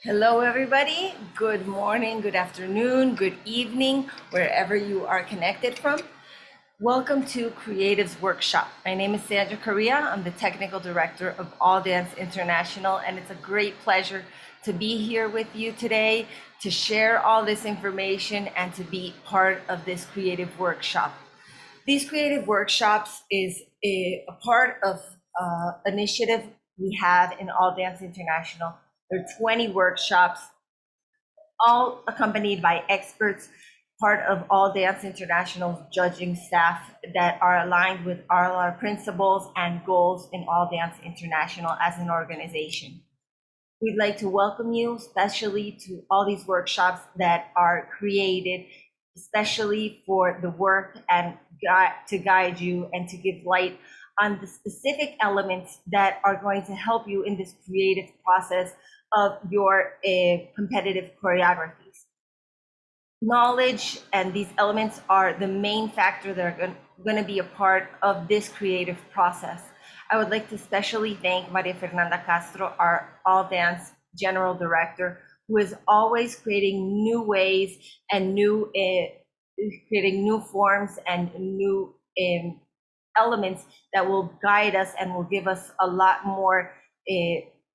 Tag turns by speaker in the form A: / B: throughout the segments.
A: Hello, everybody. Good morning, good afternoon, good evening, wherever you are connected from. Welcome to Creatives Workshop. My name is Sandra Correa. I'm the Technical Director of All Dance International, and it's a great pleasure to be here with you today to share all this information and to be part of this creative workshop. These creative workshops is a part of initiative we have in All Dance International. There are 20 workshops, all accompanied by experts, part of All Dance International's judging staff that are aligned with all our principles and goals in All Dance International as an organization. We'd like to welcome you, especially to all these workshops that are created, especially for the work and to guide you and to give light on the specific elements that are going to help you in this creative process of your competitive choreographies. Knowledge and these elements are the main factor that are going to be a part of this creative process. I would like to especially thank Maria Fernanda Castro, our All Dance General Director, who is always creating new ways and creating new forms and new elements that will guide us and will give us a lot more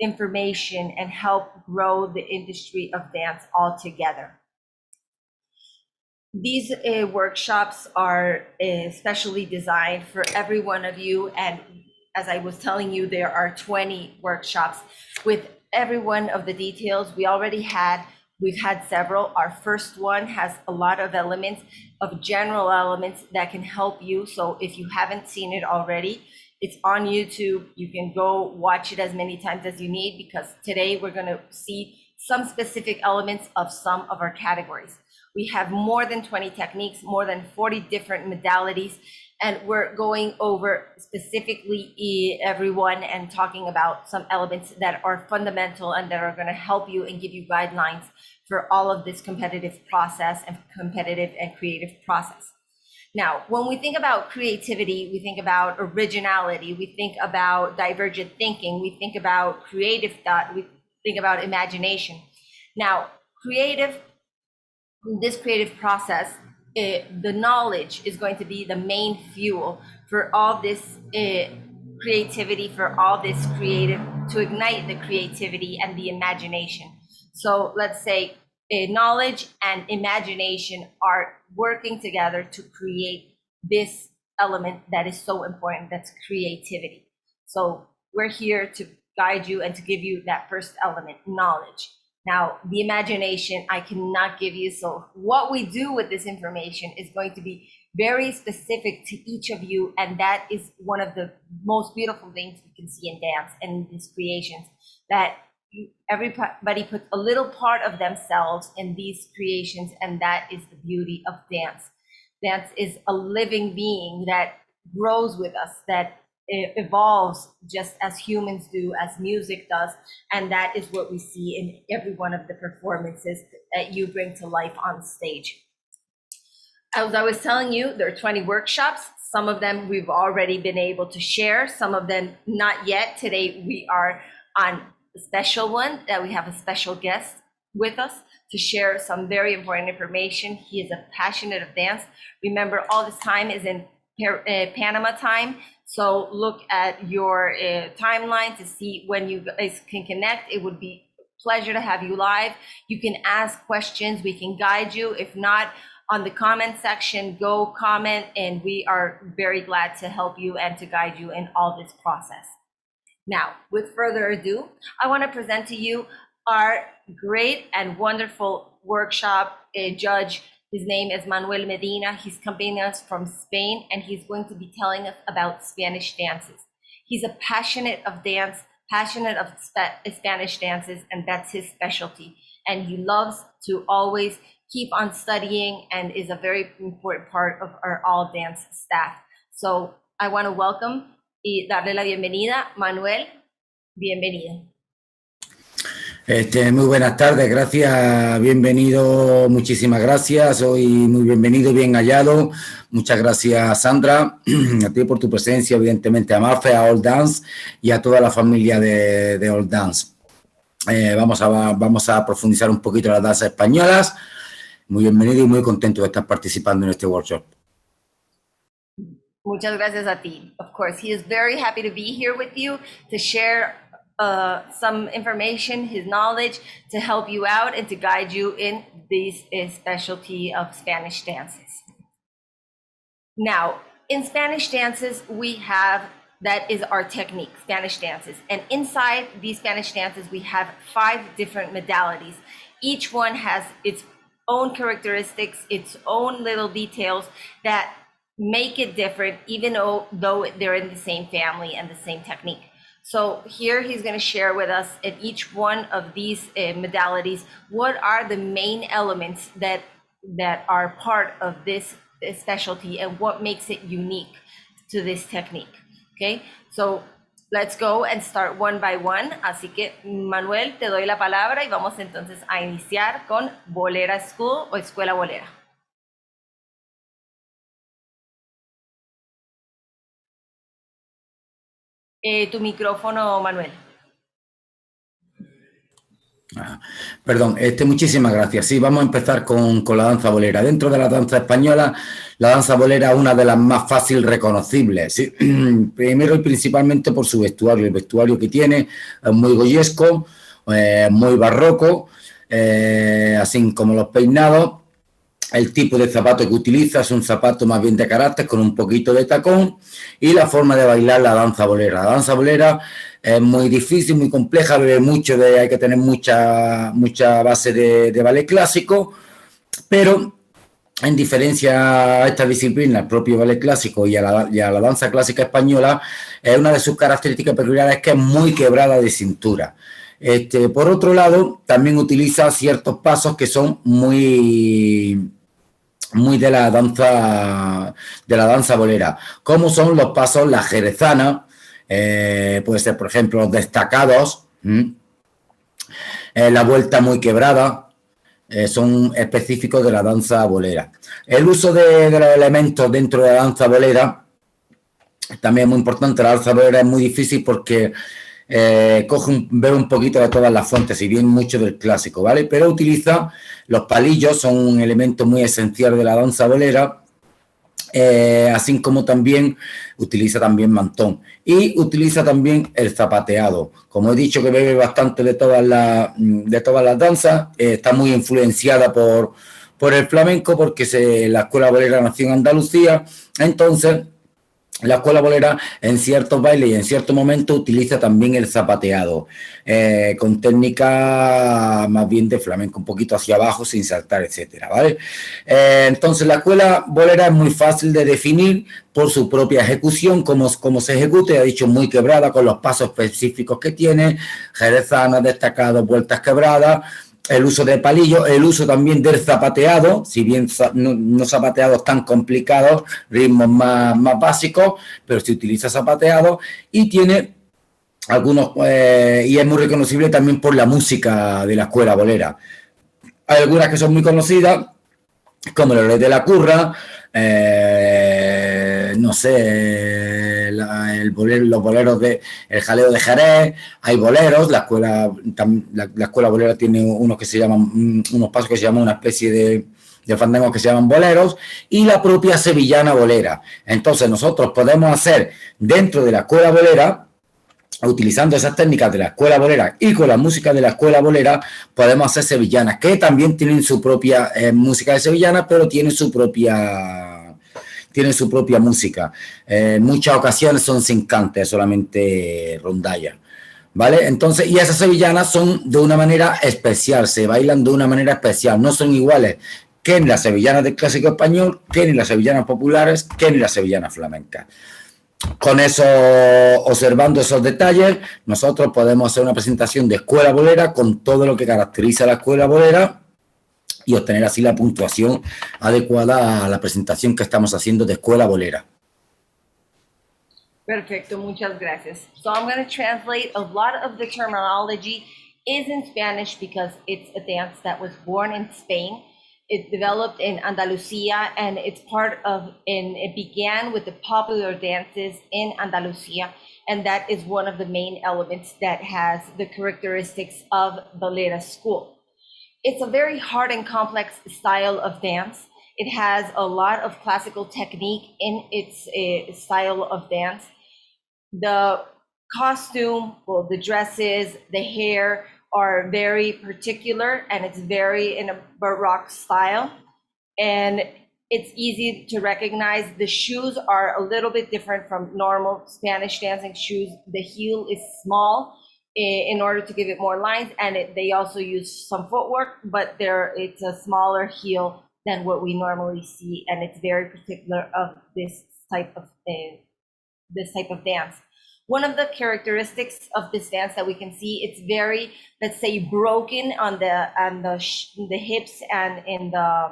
A: information and help grow the industry of dance altogether. These workshops are specially designed for every one of you, and as I was telling you, there are 20 workshops with every one of the details. We've had several. Our first one has a lot of elements, of general elements that can help you. So if you haven't seen it already, it's on YouTube. You can go watch it as many times as you need, because today we're going to see some specific elements of some of our categories. We have more than 20 techniques, more than 40 different modalities, and we're going over specifically everyone and talking about some elements that are fundamental and that are going to help you and give you guidelines for all of this competitive process and competitive and creative process. Now, when we think about creativity, we think about originality, we think about divergent thinking, we think about creative thought, we think about imagination. Now, this creative process, the knowledge is going to be the main fuel for all this creativity, for all this creative, to ignite the creativity and the imagination. So let's say knowledge and imagination are working together to create this element that is so important, that's creativity. So we're here to guide you and to give you that first element, knowledge. Now, the imagination I cannot give you. So what we do with this information is going to be very specific to each of you. And that is one of the most beautiful things we can see in dance and in these creations, that everybody puts a little part of themselves in these creations. And that is the beauty of dance. Dance is a living being that grows with us, that evolves just as humans do, as music does, and that is what we see in every one of the performances that you bring to life on stage. As I was telling you, there are 20 workshops. Some of them we've already been able to share, some of them not yet. Today we are on a special one that we have a special guest with us to share some very important information. He is a passionate of dance. Remember, all this time is in Panama time. So look at your timeline to see when you guys can connect. It would be a pleasure to have you live. You can ask questions. We can guide you. If not, on the comment section, go comment, and we are very glad to help you and to guide you in all this process. Now, with further ado, I want to present to you our great and wonderful workshop judge. His name is Manuel Medina. He's coming us from Spain, and he's going to be telling us about Spanish dances. He's a passionate of dance, passionate of Spanish dances, and that's his specialty. And he loves to always keep on studying and is a very important part of our all dance staff. So I want to welcome y darle la bienvenida. Manuel, bienvenido.
B: Muy buenas tardes, gracias, bienvenido, muchísimas gracias, soy muy bienvenido, bien hallado, muchas gracias Sandra, a ti por tu presencia, evidentemente a Mafe, a All Dance y a toda la familia de All Dance. Vamos a profundizar un poquito en las danzas españolas. Muy bienvenido y muy contento de estar participando en este workshop.
A: Muchas gracias a ti. Of course, he is very happy to be here with you to share some information, his knowledge, to help you out and to guide you in this specialty of Spanish dances. Now, in Spanish dances, we have, that is our technique, Spanish dances. And inside these Spanish dances, we have 5 different modalities. Each one has its own characteristics, its own little details that make it different, even though they're in the same family and the same technique. So here he's going to share with us at each one of these modalities, what are the main elements that are part of this specialty and what makes it unique to this technique. Okay, so let's go and start one by one. Así que Manuel, te doy la palabra y vamos entonces a iniciar con Bolera School o Escuela Bolera. Tu micrófono, Manuel.
B: Perdón, muchísimas gracias. Sí, vamos a empezar con la danza bolera. Dentro de la danza española, la danza bolera es una de las más fácil reconocibles. ¿Sí? Primero y principalmente por su vestuario. El vestuario que tiene es muy goyesco, muy barroco, así como los peinados. El tipo de zapato que utiliza es un zapato más bien de carácter con un poquito de tacón y la forma de bailar la danza bolera. La danza bolera es muy difícil, muy compleja, hay que tener mucha base de ballet clásico, pero en diferencia a esta disciplina, el propio ballet clásico y a la danza clásica española, una de sus características peculiares es que es muy quebrada de cintura. Por otro lado, también utiliza ciertos pasos que son muy de la danza bolera, como son los pasos, la jerezana, puede ser, por ejemplo, los destacados, la vuelta muy quebrada, son específicos de la danza bolera. El uso de los elementos dentro de la danza bolera también es muy importante. La danza bolera es muy difícil porque bebe un poquito de todas las fuentes, si bien mucho del clásico, ¿vale? Pero utiliza los palillos, son un elemento muy esencial de la danza bolera, así como también utiliza también mantón y utiliza también el zapateado. Como he dicho, que bebe bastante de todas las danzas, está muy influenciada por el flamenco, porque la escuela bolera nació en Andalucía. Entonces la escuela bolera en ciertos bailes y en ciertos momentos utiliza también el zapateado, con técnica más bien de flamenco, un poquito hacia abajo sin saltar, etcétera, ¿vale? Entonces la escuela bolera es muy fácil de definir por su propia ejecución, cómo se ejecute, ha dicho, muy quebrada, con los pasos específicos que tiene, jerezanas, destacados, vueltas quebradas, el uso de palillos, el uso también del zapateado, si bien no zapateados tan complicados, ritmos más básicos, pero se utiliza zapateado y tiene algunos, y es muy reconocible también por la música de la escuela bolera. Hay algunas que son muy conocidas, como el Rey de la Curra, no sé, los boleros el jaleo de Jerez, hay boleros, la escuela bolera tiene unos pasos que se llaman una especie de fandangos que se llaman boleros, y la propia sevillana bolera. Entonces nosotros podemos hacer dentro de la escuela bolera, utilizando esas técnicas de la escuela bolera y con la música de la escuela bolera, podemos hacer sevillanas, que también tienen su propia música de sevillanas, pero tienen su propia música. En muchas ocasiones son sin cante, solamente rondalla, ¿vale? Entonces, y esas sevillanas son de una manera especial, se bailan de una manera especial, no son iguales que en las sevillanas del clásico español, que en las sevillanas populares, que en las sevillanas flamencas. Con eso, observando esos detalles, nosotros podemos hacer una presentación de escuela bolera con todo lo que caracteriza a la escuela bolera y obtener así la puntuación adecuada a la presentación que estamos haciendo de escuela bolera.
A: Perfecto, muchas gracias. So I'm going to translate. A lot of the terminology is in Spanish because it's a dance that was born in Spain. It developed in Andalusia, and it's it began with the popular dances in Andalusia. And that is one of the main elements that has the characteristics of Bolero school. It's a very hard and complex style of dance. It has a lot of classical technique in its style of dance. The costume, well, the dresses, the hair are very particular, and it's very in a Baroque style. And it's easy to recognize. The shoes are a little bit different from normal Spanish dancing shoes. The heel is small in order to give it more lines, and they also use some footwork, but it's a smaller heel than what we normally see, and it's very particular of this type of dance. One of the characteristics of this dance that we can see, it's very, let's say, broken on the hips and in the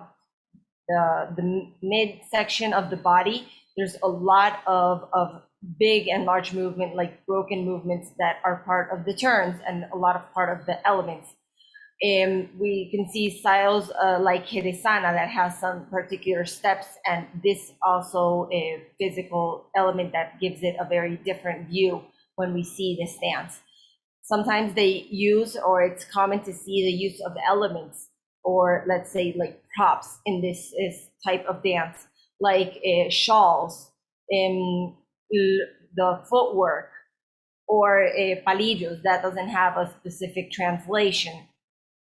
A: midsection of the body. There's a lot of big and large movement, like broken movements that are part of the turns and a lot of part of the elements. We can see styles like Jerezana that has some particular steps, and this also a physical element that gives it a very different view when we see this dance. Sometimes they use, or it's common to see the use of elements, or let's say like props in this type of dance, like shawls, the footwork, or palillos that doesn't have a specific translation.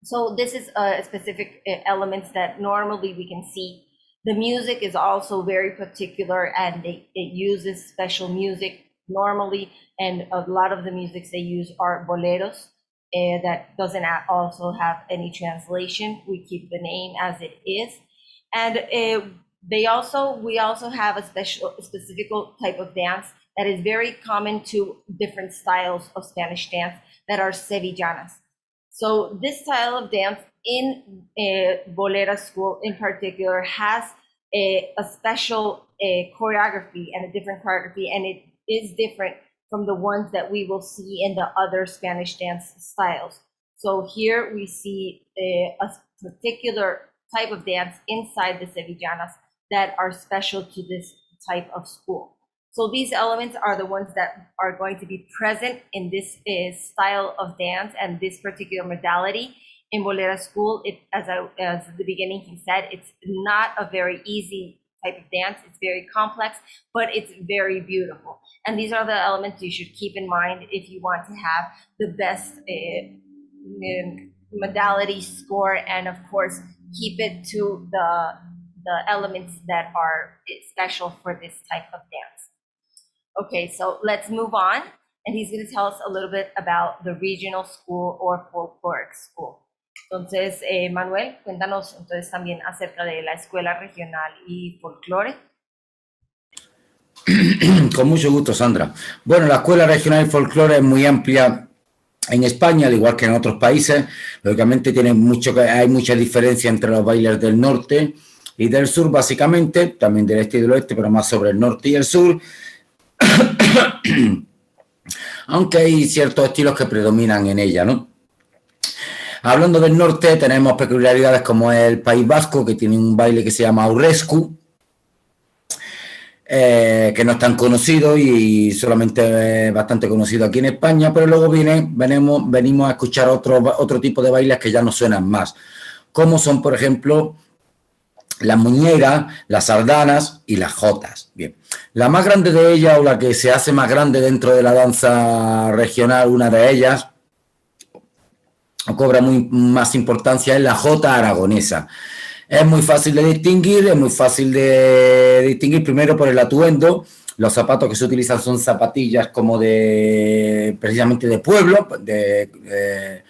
A: So this is specific elements that normally we can see. The music is also very particular, and it uses special music normally, and a lot of the musics they use are boleros that doesn't also have any translation. We keep the name as it is. And we also have a specific type of dance that is very common to different styles of Spanish dance that are sevillanas. So this style of dance in Bolero school in particular has a special choreography and a different choreography, and it is different from the ones that we will see in the other Spanish dance styles. So here we see a particular type of dance inside the sevillanas that are special to this type of school. So these elements are the ones that are going to be present in this style of dance and this particular modality in Bolero school. As at the beginning he said, it's not a very easy type of dance. It's very complex, but it's very beautiful. And these are the elements you should keep in mind if you want to have the best modality score, and of course keep it to the elements that are special for this type of dance. Okay, so let's move on, and he's going to tell us a little bit about the regional school or folkloric school. Entonces, Manuel, cuéntanos entonces también acerca de la escuela regional y folclore.
B: Con mucho gusto, Sandra. Bueno, la escuela regional y folclore es muy amplia en España, al igual que en otros países. Lógicamente hay mucha diferencia entre los bailes del norte y del sur, básicamente, también del este y del oeste, pero más sobre el norte y el sur. Aunque hay ciertos estilos que predominan en ella, ¿no? Hablando del norte, tenemos peculiaridades como el País Vasco, que tiene un baile que se llama aurresku, que no es tan conocido y solamente es bastante conocido aquí en España, pero luego venimos a escuchar otro tipo de bailes que ya nos suenan más, como son, por ejemplo, las muñeras, las sardanas y las jotas. Bien, la más grande de ellas, o la que se hace más grande dentro de la danza regional, una de ellas, cobra más importancia, es la jota aragonesa. Es muy fácil de distinguir, primero por el atuendo. Los zapatos que se utilizan son zapatillas como precisamente de pueblo, de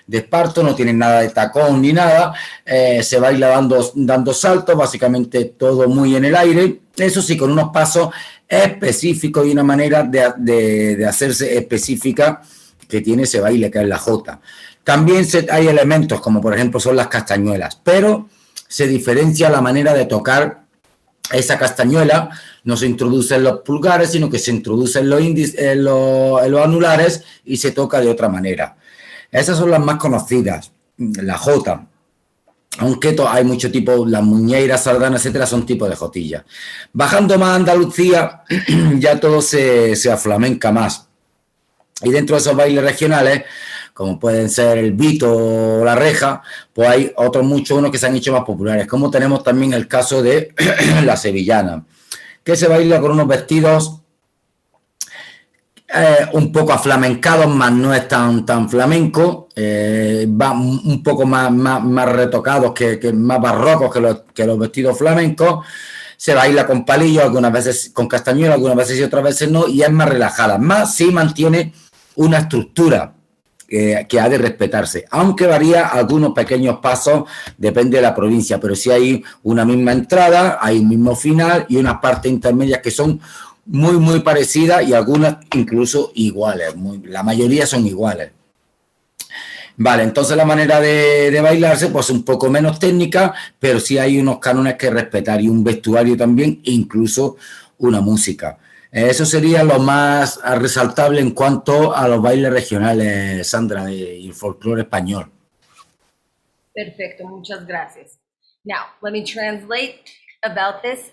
B: esparto, no tienen nada de tacón ni nada. Se baila dando saltos, básicamente todo muy en el aire. Eso sí, con unos pasos específicos y una manera de hacerse específica que tiene ese baile, que es la jota. También hay elementos como por ejemplo son las castañuelas, pero se diferencia la manera de tocar esa castañuela. No se introduce en los pulgares, sino que se introduce en los anulares y se toca de otra manera. Esas son las más conocidas, la jota. aunque hay muchos tipos, las muñeiras, sardanas, etcétera, son tipos de jotilla. Bajando más a Andalucía, ya todo se aflamenca más. Y dentro de esos bailes regionales, como pueden ser el Vito o la Reja, pues hay otros muchos, unos que se han hecho más populares, como tenemos también el caso de la sevillana, que se baila con unos vestidos un poco aflamencados, más no es tan flamenco, va un poco más retocados, que más barrocos que los vestidos flamencos. Se baila con palillos, algunas veces con castañuelas, algunas veces y otras veces no, y es más relajada. Más sí mantiene una estructura que ha de respetarse, aunque varía algunos pequeños pasos, depende de la provincia, pero sí hay una misma entrada, hay un mismo final y unas partes intermedias que son muy parecidas y algunas incluso iguales, la mayoría son iguales. Vale, entonces la manera de bailarse pues un poco menos técnica, pero sí hay unos cánones que respetar y un vestuario también, incluso una música. Eso sería lo más resaltable en cuanto a los bailes regionales, Sandra, y el folclore español.
A: Perfecto, muchas gracias. Now, let me translate about this.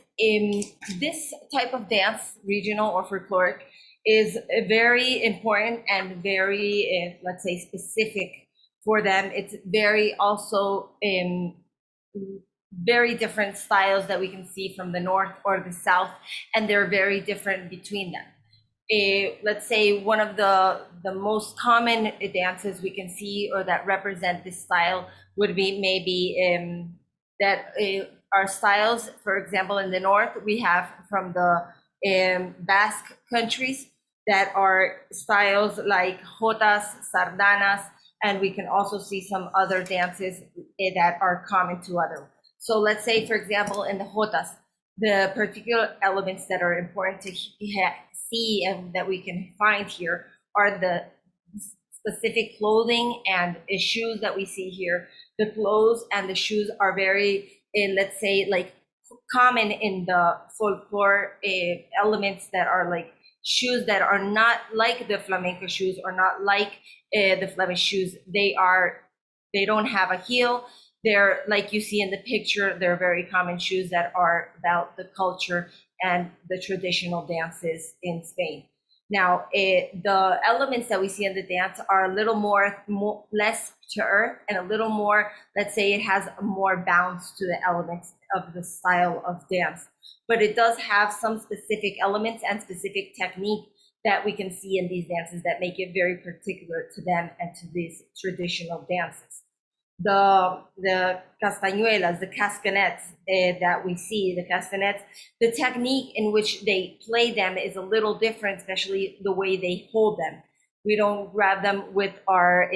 A: This type of dance, regional or folkloric, is very important and very, let's say, specific for them. It's very also very different styles that we can see from the north or the south, and they're very different between them. Let's say one of the most common dances we can see or that represent this style would be maybe that our styles, for example, in the north, we have from the Basque countries that are styles like jotas, sardanas, and we can also see some other dances that are common to other. So let's say, for example, in the jotas, the particular elements that are important to see and that we can find here are the specific clothing and shoes that we see here. The clothes and the shoes are very, let's say, like common in the folklore elements that are like shoes that are not like the flamenco shoes or not like the Flemish shoes. They don't have a heel. They're like you see in the picture, they're very common shoes that are about the culture and the traditional dances in Spain. Now, the elements that we see in the dance are a little more less to earth and a little more, let's say it has more bounce to the elements of the style of dance. But it does have some specific elements and specific technique that we can see in these dances that make it very particular to them and to these traditional dances. The castañuelas, the castanets that we see, the castanets, the technique in which they play them is a little different, especially the way they hold them. We don't grab them with our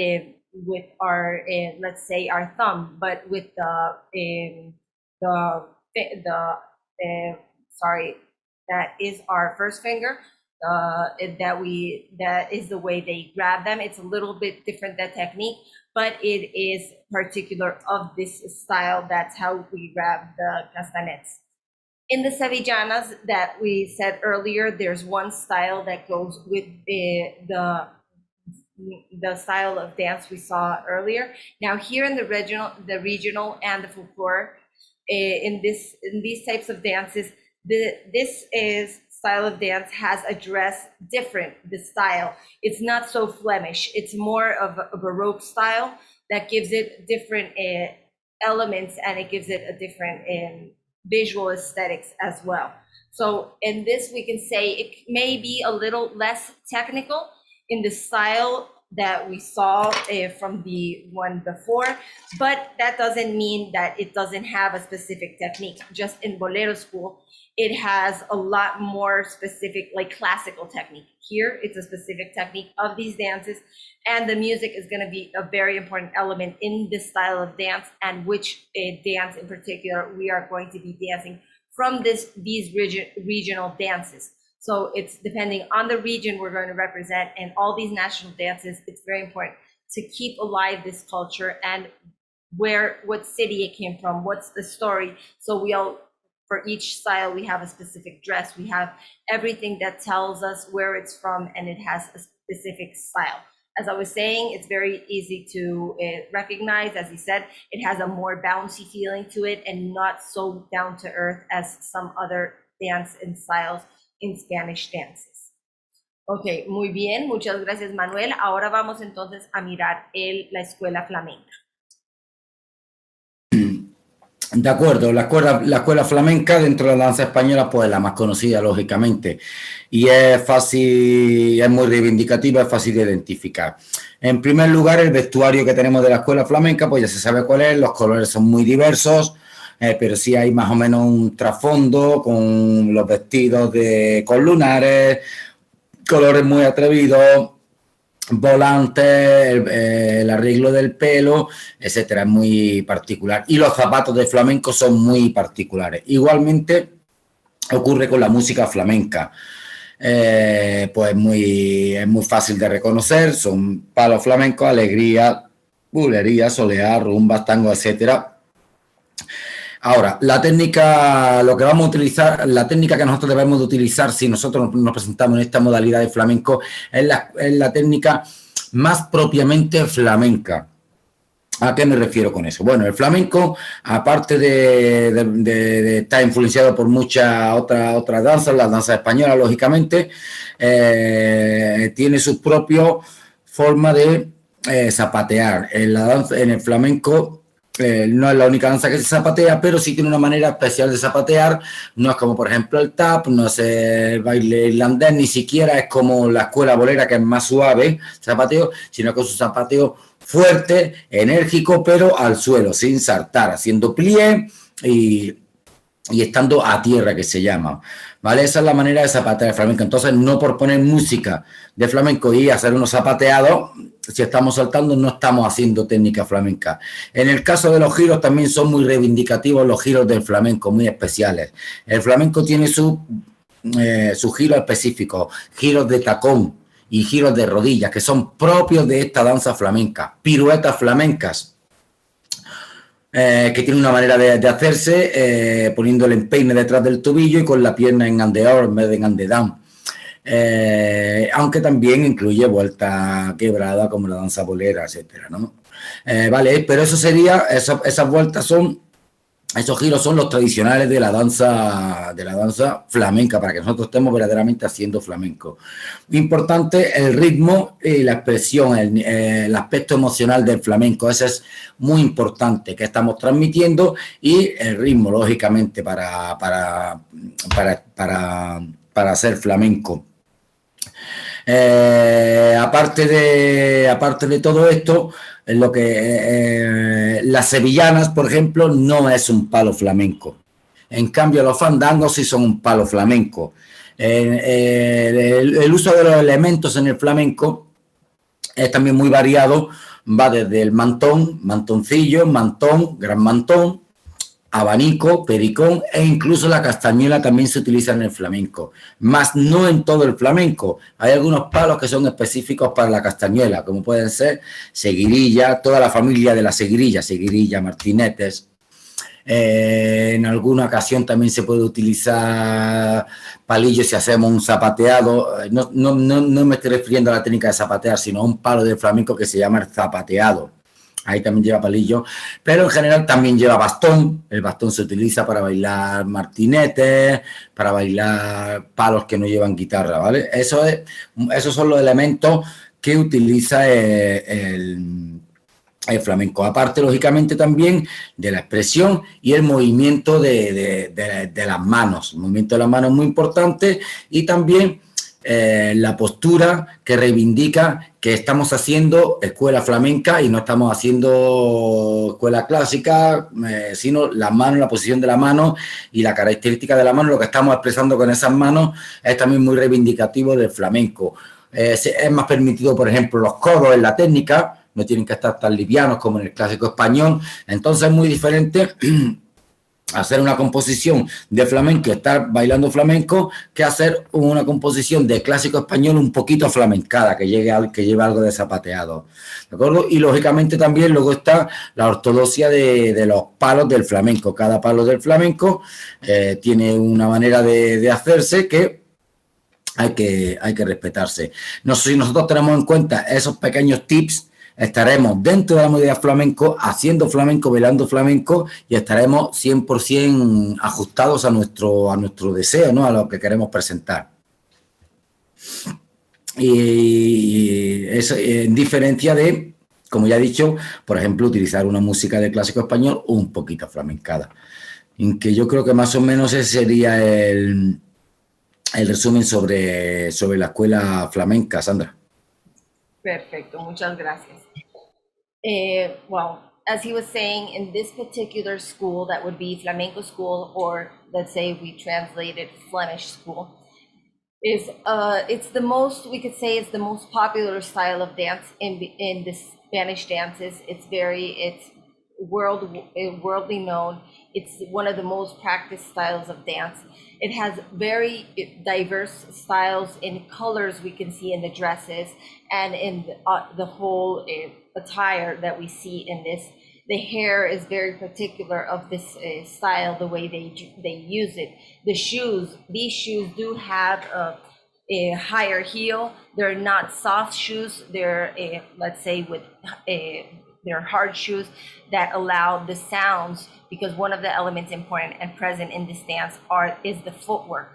A: let's say our thumb, but with sorry, that is our first finger. That is the way they grab them. It's a little bit different, that technique, but it is particular of this style. That's how we grab the castanets. In the sevillanas that we said earlier, there's one style that goes with the style of dance we saw earlier. Now here in the regional and the folklore, in these types of dances, this is style of dance has a dress different, the style. It's not so Flemish. It's more of a Baroque style that gives it different elements, and it gives it a different visual aesthetics as well. So in this, we can say it may be a little less technical in the style that we saw from the one before, but that doesn't mean that it doesn't have a specific technique. Just in Bolero school, it has a lot more specific, like classical technique. Here, it's a specific technique of these dances, and the music is going to be a very important element in this style of dance, and which dance in particular we are going to be dancing from these regional dances. So it's depending on the region we're going to represent, and all these national dances, it's very important to keep alive this culture and what city it came from, what's the story. So for each style, we have a specific dress. We have everything that tells us where it's from, and it has a specific style. As I was saying, it's very easy to recognize. As he said, it has a more bouncy feeling to it and not so down to earth as some other dance and styles in Spanish dances. Ok, muy bien, muchas gracias, Manuel. Ahora vamos entonces a mirar la escuela flamenca.
B: De acuerdo, la escuela flamenca dentro de la danza española, pues la más conocida, lógicamente, y es fácil, es muy reivindicativa, es fácil de identificar. En primer lugar, el vestuario que tenemos de la escuela flamenca, pues ya se sabe cuál es, los colores son muy diversos, pero sí hay más o menos un trasfondo con los vestidos con lunares, colores muy atrevidos, volantes, el arreglo del pelo, etcétera, es muy particular. Y los zapatos de flamenco son muy particulares. Igualmente ocurre con la música flamenca. Pues es muy fácil de reconocer, son palos flamencos, alegría, bulería, soleá, rumba, tango, etcétera. Ahora, la técnica, lo que vamos a utilizar, la técnica que nosotros debemos de utilizar si nosotros nos presentamos en esta modalidad de flamenco es la técnica más propiamente flamenca. ¿A qué me refiero con eso? Bueno, el flamenco, aparte de estar influenciado por muchas otras danzas, las danzas españolas, lógicamente, tiene su propia forma de zapatear. En el flamenco no es la única danza que se zapatea, pero sí tiene una manera especial de zapatear. No es como, por ejemplo, el tap, no es el baile irlandés, ni siquiera es como la escuela bolera, que es más suave, zapateo, sino que es un zapateo fuerte, enérgico, pero al suelo, sin saltar, haciendo plié y estando a tierra, que se llama, ¿vale? Esa es la manera de zapatear el flamenco. Entonces, no por poner música de flamenco y hacer unos zapateados, si estamos saltando, no estamos haciendo técnica flamenca. En el caso de los giros, también son muy reivindicativos los giros del flamenco, muy especiales. El flamenco tiene sus giros específicos, giros de tacón y giros de rodillas, que son propios de esta danza flamenca, piruetas flamencas, que tiene una manera de hacerse, poniendo el empeine detrás del tobillo y con la pierna en andeor en vez de en andedán. Aunque también incluye vuelta quebrada como la danza bolera, etcétera, ¿no? Vale, pero eso sería, esas vueltas son, esos giros son los tradicionales de la danza flamenca, para que nosotros estemos verdaderamente haciendo flamenco. Importante el ritmo y la expresión, el aspecto emocional del flamenco, ese es muy importante, que estamos transmitiendo, y el ritmo, lógicamente, para hacer flamenco. Aparte de todo esto, lo que las sevillanas, por ejemplo, no es un palo flamenco. En cambio, los fandangos sí son un palo flamenco. El uso de los elementos en el flamenco es también muy variado. Va desde el mantón, mantoncillo, mantón, gran mantón, abanico, pericón, e incluso la castañuela también se utiliza en el flamenco, más no en todo el flamenco. Hay algunos palos que son específicos para la castañuela, como pueden ser seguirilla, toda la familia de la seguirilla, martinetes. En alguna ocasión también se puede utilizar palillos si hacemos un zapateado. No me estoy refiriendo a la técnica de zapatear, sino a un palo de flamenco que se llama el zapateado. Ahí también lleva palillo, pero en general también lleva bastón. El bastón se utiliza para bailar martinetes, para bailar palos que no llevan guitarra, ¿vale? Esos son los elementos que utiliza el flamenco. Aparte, lógicamente, también de la expresión y el movimiento de las manos. El movimiento de las manos es muy importante, y también la postura que reivindica que estamos haciendo escuela flamenca y no estamos haciendo escuela clásica, sino las manos, la posición de la mano y la característica de la mano, lo que estamos expresando con esas manos es también muy reivindicativo del flamenco. Es más permitido, por ejemplo, los codos en la técnica, no tienen que estar tan livianos como en el clásico español. Entonces es muy diferente hacer una composición de flamenco, estar bailando flamenco, que hacer una composición de clásico español un poquito flamencada, que lleve algo de zapateado, ¿de acuerdo? Y lógicamente también luego está la ortodoxia de los palos del flamenco. Cada palo del flamenco tiene una manera de hacerse que hay que respetarse. Si nosotros tenemos en cuenta esos pequeños tips, estaremos dentro de la modalidad flamenco, haciendo flamenco, bailando flamenco, y estaremos 100% ajustados a nuestro deseo, ¿no? A lo que queremos presentar. Y es en diferencia de, como ya he dicho, por ejemplo, utilizar una música de clásico español un poquito flamencada. En que yo creo que más o menos ese sería el resumen sobre la escuela flamenca, Sandra.
A: Perfecto, muchas gracias. Well, as he was saying, in this particular school, that would be flamenco school, or let's say we translated Flemish school, is it's the most, we could say it's the most popular style of dance in the Spanish dances. It's worldly known. It's one of the most practiced styles of dance. It has very diverse styles in colors we can see in the dresses and in the whole attire that we see in this. The hair is very particular of this style, the way they use it. The shoes, these shoes do have a higher heel. They're not soft shoes. They're, let's say, with they're hard shoes that allow the sounds, because one of the elements important and present in this dance is the footwork.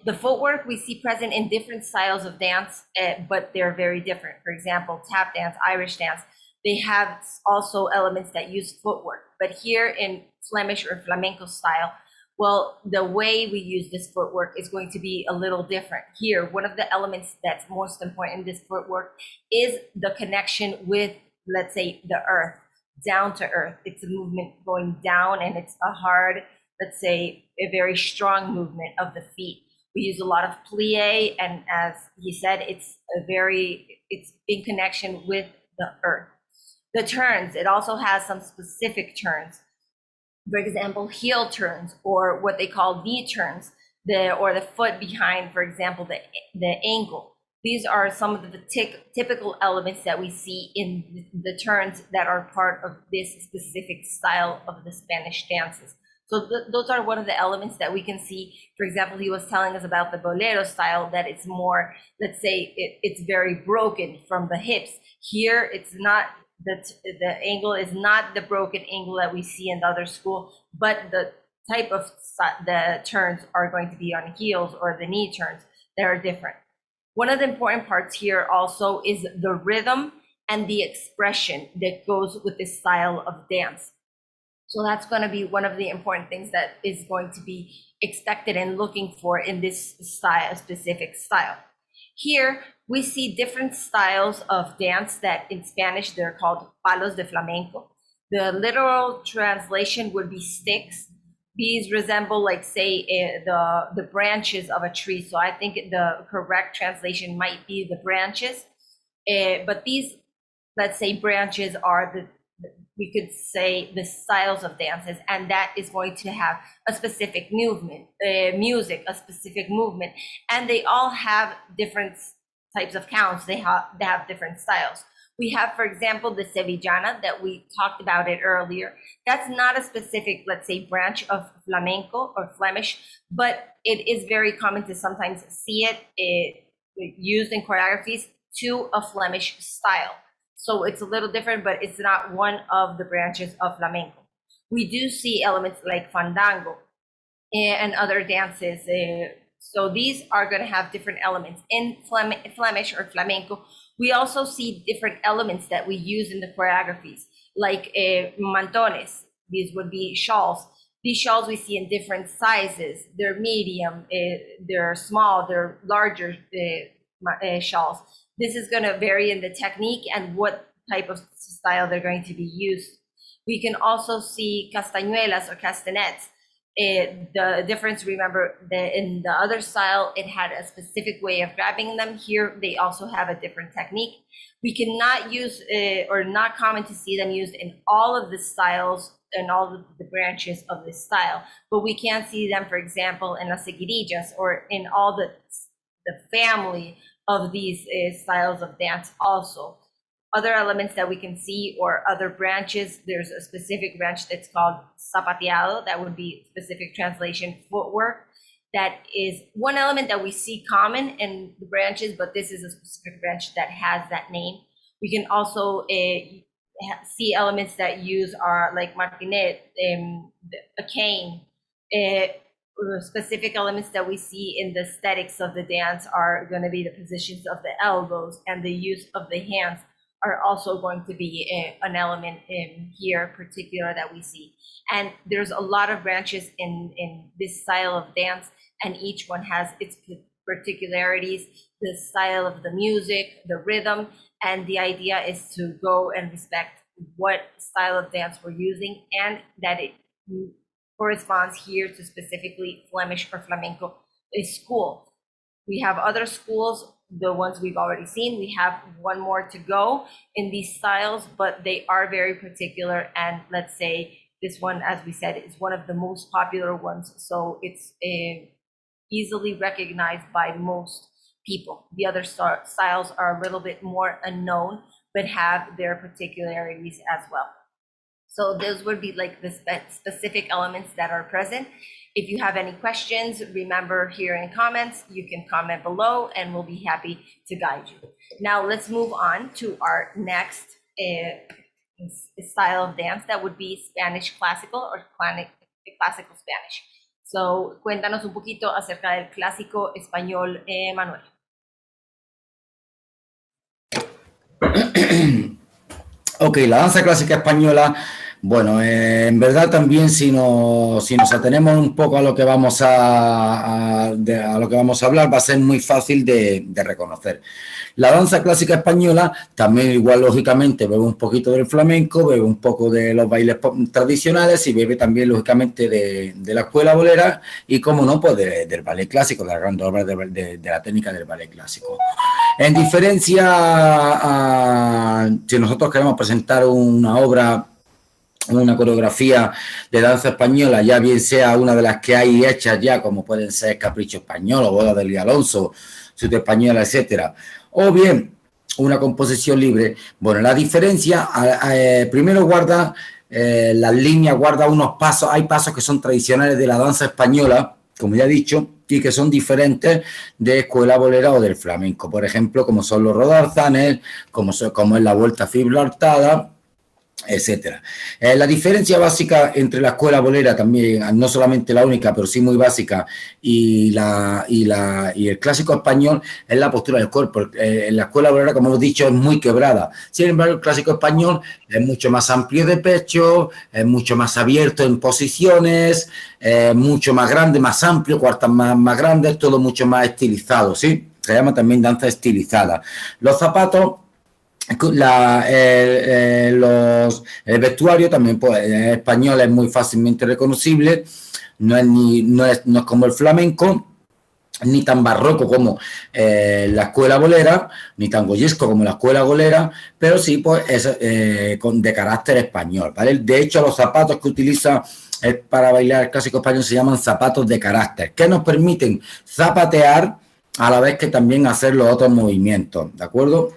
A: The footwork we see present in different styles of dance, but they're very different. For example, tap dance, Irish dance, they have also elements that use footwork. But here in Flemish or flamenco style, well, the way we use this footwork is going to be a little different. Here, one of the elements that's most important in this footwork is the connection with, let's say, the earth, down to earth. It's a movement going down, and it's a hard, let's say, a very strong movement of the feet. We use a lot of plie, and as he said, it's in connection with the earth. The turns, it also has some specific turns. For example, heel turns, or what they call V turns, or the foot behind, for example, the ankle. These are some of the typical elements that we see in the turns that are part of this specific style of the Spanish dances. So those are one of the elements that we can see. For example, he was telling us about the Bolero style, that it's more, let's say, it's very broken from the hips. Here, it's not. The angle is not the broken angle that we see in the other school, but the type of the turns are going to be on heels, or the knee turns that are different. One of the important parts here also is the rhythm and the expression that goes with this style of dance. So that's going to be one of the important things that is going to be expected and looking for in this style, specific style. Here, we see different styles of dance that in Spanish, they're called Palos De Flamenco. The literal translation would be sticks. These resemble, like, say, the branches of a tree. So I think the correct translation might be the branches. But these, let's say, branches are we could say, the styles of dances, and that is going to have a specific movement, music, a specific movement, and they all have different types of counts. They have different styles. We have, for example, the Sevillana that we talked about it earlier. That's not a specific, let's say, branch of flamenco or Flemish, but it is very common to sometimes see it used in choreographies to a Flemish style. So it's a little different, but it's not one of the branches of flamenco. We do see elements like fandango and other dances. So these are going to have different elements. In Flemish or flamenco, we also see different elements that we use in the choreographies, like mantones. These would be shawls. These shawls we see in different sizes. They're medium, they're small, they're larger shawls. This is going to vary in the technique and what type of style they're going to be used. We can also see castañuelas or castanets. The difference, remember, in the other style, it had a specific way of grabbing them. Here, they also have a different technique. We cannot use, or not common to see them used in all of the styles and all of the branches of this style, but we can see them, for example, in las seguidillas, or in all the family of these styles of dance also. Other elements that we can see, or other branches, there's a specific branch that's called zapateado, that would be specific translation, footwork. that is one element that we see common in the branches, but this is a specific branch that has that name. We can also see elements that use are like martinet, a cane. Specific elements that we see in the aesthetics of the dance are going to be the positions of the elbows, and the use of the hands are also going to be an element in here particular that we see. And there's a lot of branches in this style of dance, and each one has its particularities, the style of the music, the rhythm, and the idea is to go and respect what style of dance we're using, and that it corresponds here to specifically Flemish or flamenco school. We have other schools, the ones we've already seen. We have one more to go in these styles, but they are very particular. And let's say this one, as we said, is one of the most popular ones. So it's easily recognized by most people. The other styles are a little bit more unknown, but have their particularities as well. So those would be like the specific elements that are present. If you have any questions, remember here in comments, you can comment below and we'll be happy to guide you. Now let's move on to our next style of dance, that would be Spanish classical or classical Spanish. So cuéntanos un poquito acerca del clásico español, Manuel.
B: Ok, la danza clásica española, bueno, en verdad también si nos atenemos un poco a lo que vamos a lo que vamos a hablar, va a ser muy fácil de reconocer. La danza clásica española también igual lógicamente bebe un poquito del flamenco, bebe un poco de los bailes tradicionales y bebe también lógicamente de la escuela bolera y como no, pues del ballet clásico, de la gran obra de la técnica del ballet clásico. En diferencia, si nosotros queremos presentar una obra, una coreografía de danza española, ya bien sea una de las que hay hechas ya, como pueden ser Capricho Español o Boda de Luis Alonso, Suite Española, etcétera, o bien una composición libre. Bueno, la diferencia, primero guarda las líneas, guarda unos pasos, hay pasos que son tradicionales de la danza española, como ya he dicho, y que son diferentes de escuela bolera o del flamenco, por ejemplo, como son los rodalzanes, como es la vuelta fibroartada, etcétera. La diferencia básica entre la escuela bolera también, no solamente la única, pero sí muy básica, y el clásico español es la postura del cuerpo. En la escuela bolera, como hemos dicho, es muy quebrada. Sin embargo, el clásico español es mucho más amplio de pecho, es mucho más abierto en posiciones, mucho más grande, más amplio, cuartas más grandes, todo mucho más estilizado, ¿sí? Se llama también danza estilizada. Los zapatos, el vestuario también, pues, en español es muy fácilmente reconocible, no es como el flamenco, ni tan barroco como la escuela bolera, ni tan goyesco como la escuela bolera, pero sí, pues, es de carácter español, ¿vale? De hecho, los zapatos que utiliza para bailar el clásico español se llaman zapatos de carácter, que nos permiten zapatear a la vez que también hacer los otros movimientos, ¿de acuerdo?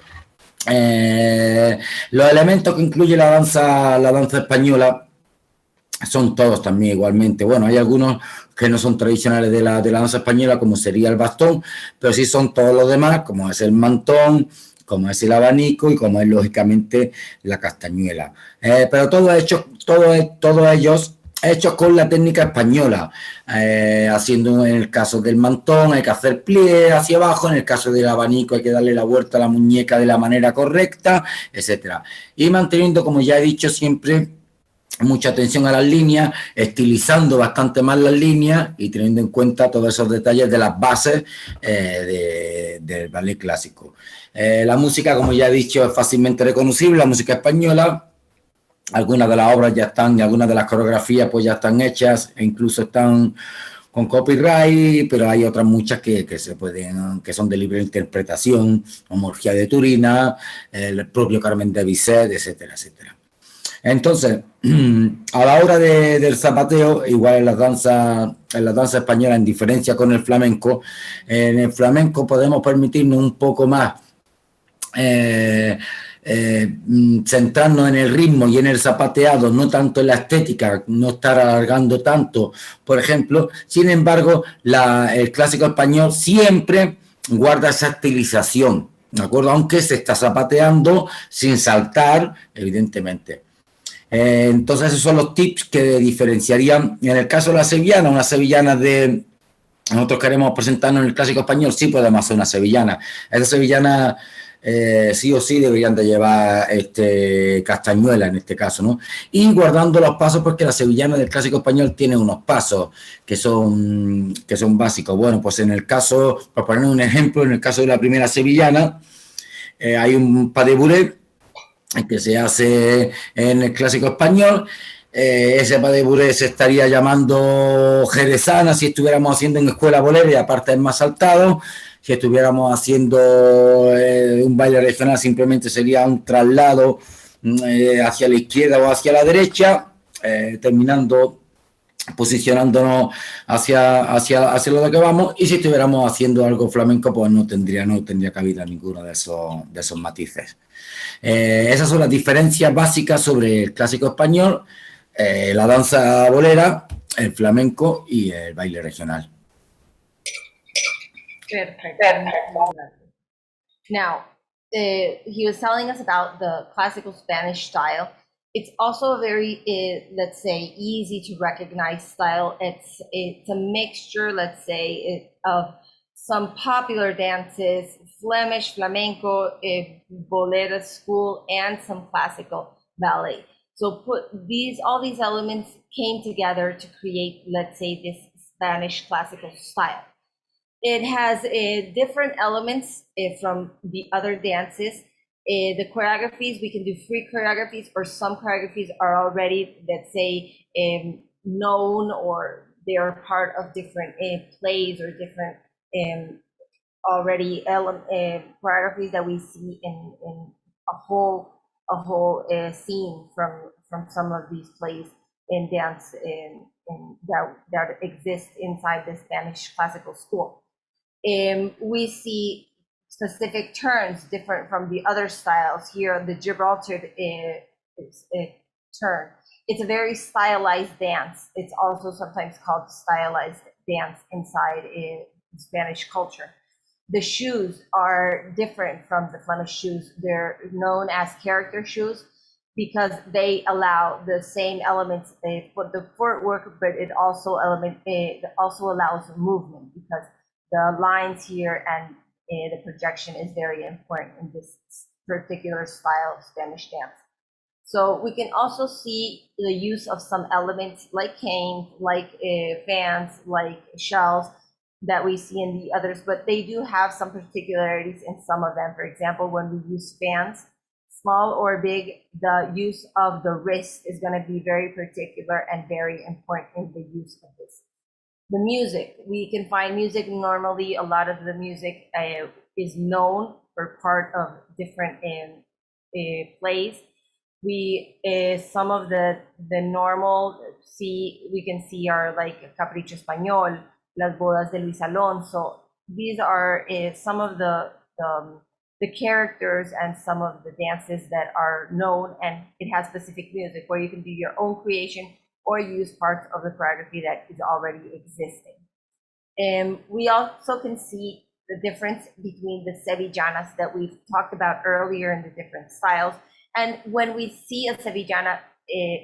B: Los elementos que incluye la danza española son todos también igualmente. Bueno, hay algunos que no son tradicionales de la danza española, como sería el bastón, pero sí son todos los demás, como es el mantón, como es el abanico y como es lógicamente la castañuela. Pero todos ellos hechos con la técnica española, haciendo en el caso del mantón hay que hacer pliegue hacia abajo, en el caso del abanico hay que darle la vuelta a la muñeca de la manera correcta, etcétera. Y manteniendo, como ya he dicho, siempre mucha atención a las líneas, estilizando bastante más las líneas y teniendo en cuenta todos esos detalles de las bases del ballet clásico. La música, como ya he dicho, es fácilmente reconocible, la música española. Algunas de las obras ya están y algunas de las coreografías pues ya están hechas e incluso están con copyright, pero hay otras muchas que son de libre interpretación, como Orgía de Turina, el propio Carmen de Bizet, etcétera, etcétera. Entonces, a la hora del zapateo, igual en las danzas españolas, en diferencia con el flamenco, en el flamenco podemos permitirnos un poco más centrarnos en el ritmo y en el zapateado, no tanto en la estética, no estar alargando tanto, por ejemplo. Sin embargo, el clásico español siempre guarda esa estilización, ¿de acuerdo? Aunque se está zapateando sin saltar, evidentemente. Entonces esos son los tips que diferenciarían. En el caso de la sevillana, una sevillana de... Nosotros queremos presentarnos en el clásico español, sí podemos hacer una sevillana. Esa sevillana sí o sí deberían de llevar castañuela en este caso, ¿no? Y guardando los pasos, porque la sevillana del clásico español tiene unos pasos que son básicos. Bueno, pues en el caso, por poner un ejemplo, en el caso de la primera sevillana, hay un pas de bourrée que se hace en el clásico español. Ese pas de bourrée se estaría llamando jerezana si estuviéramos haciendo en escuela bolera, y aparte es más saltado. Si estuviéramos haciendo un baile regional, simplemente sería un traslado hacia la izquierda o hacia la derecha, terminando posicionándonos hacia lo que vamos. Y si estuviéramos haciendo algo flamenco, pues no tendría cabida ninguno de esos matices. Esas son las diferencias básicas sobre el clásico español, la danza bolera, el flamenco y el baile regional.
A: Perfect. Now, he was telling us about the classical Spanish style. It's also a very, let's say, easy to recognize style. It's a mixture, let's say, of some popular dances, Flemish, flamenco, bolero school, and some classical ballet. So all these elements came together to create, let's say, this Spanish classical style. It has different elements from the other dances. The choreographies, we can do free choreographies, or some choreographies are already, let's say, known, or they are part of different plays or different already choreographies that we see in a whole scene from some of these plays in dance that exist inside the Spanish classical school. We see specific turns different from the other styles. Here, the Gibraltar turn. It's a very stylized dance. It's also sometimes called stylized dance inside Spanish culture. The shoes are different from the Flemish shoes. They're known as character shoes because they allow the same elements for the footwork, but it also allows movement, because the lines here and the projection is very important in this particular style of Spanish dance. So we can also see the use of some elements like canes, like fans, like shells that we see in the others, but they do have some particularities in some of them. For example, when we use fans, small or big, the use of the wrist is going to be very particular and very important in the use of this. The music, we can find music normally. A lot of the music is known for part of different plays. Some of the normal we can see are like Capricho Español, Las Bodas de Luis Alonso. These are some of the characters and some of the dances that are known, and it has specific music where you can do your own creation or use parts of the choreography that is already existing. We also can see the difference between the sevillanas that we've talked about earlier in the different styles. And when we see a sevillana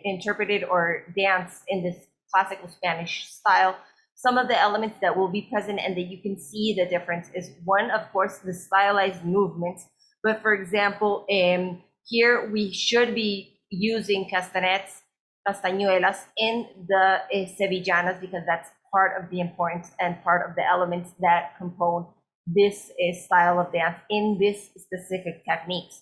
A: interpreted or danced in this classical Spanish style, some of the elements that will be present and that you can see the difference is one, of course, the stylized movements. But for example, here we should be using castañuelas in the sevillanas, because that's part of the importance and part of the elements that compose this style of dance in this specific techniques.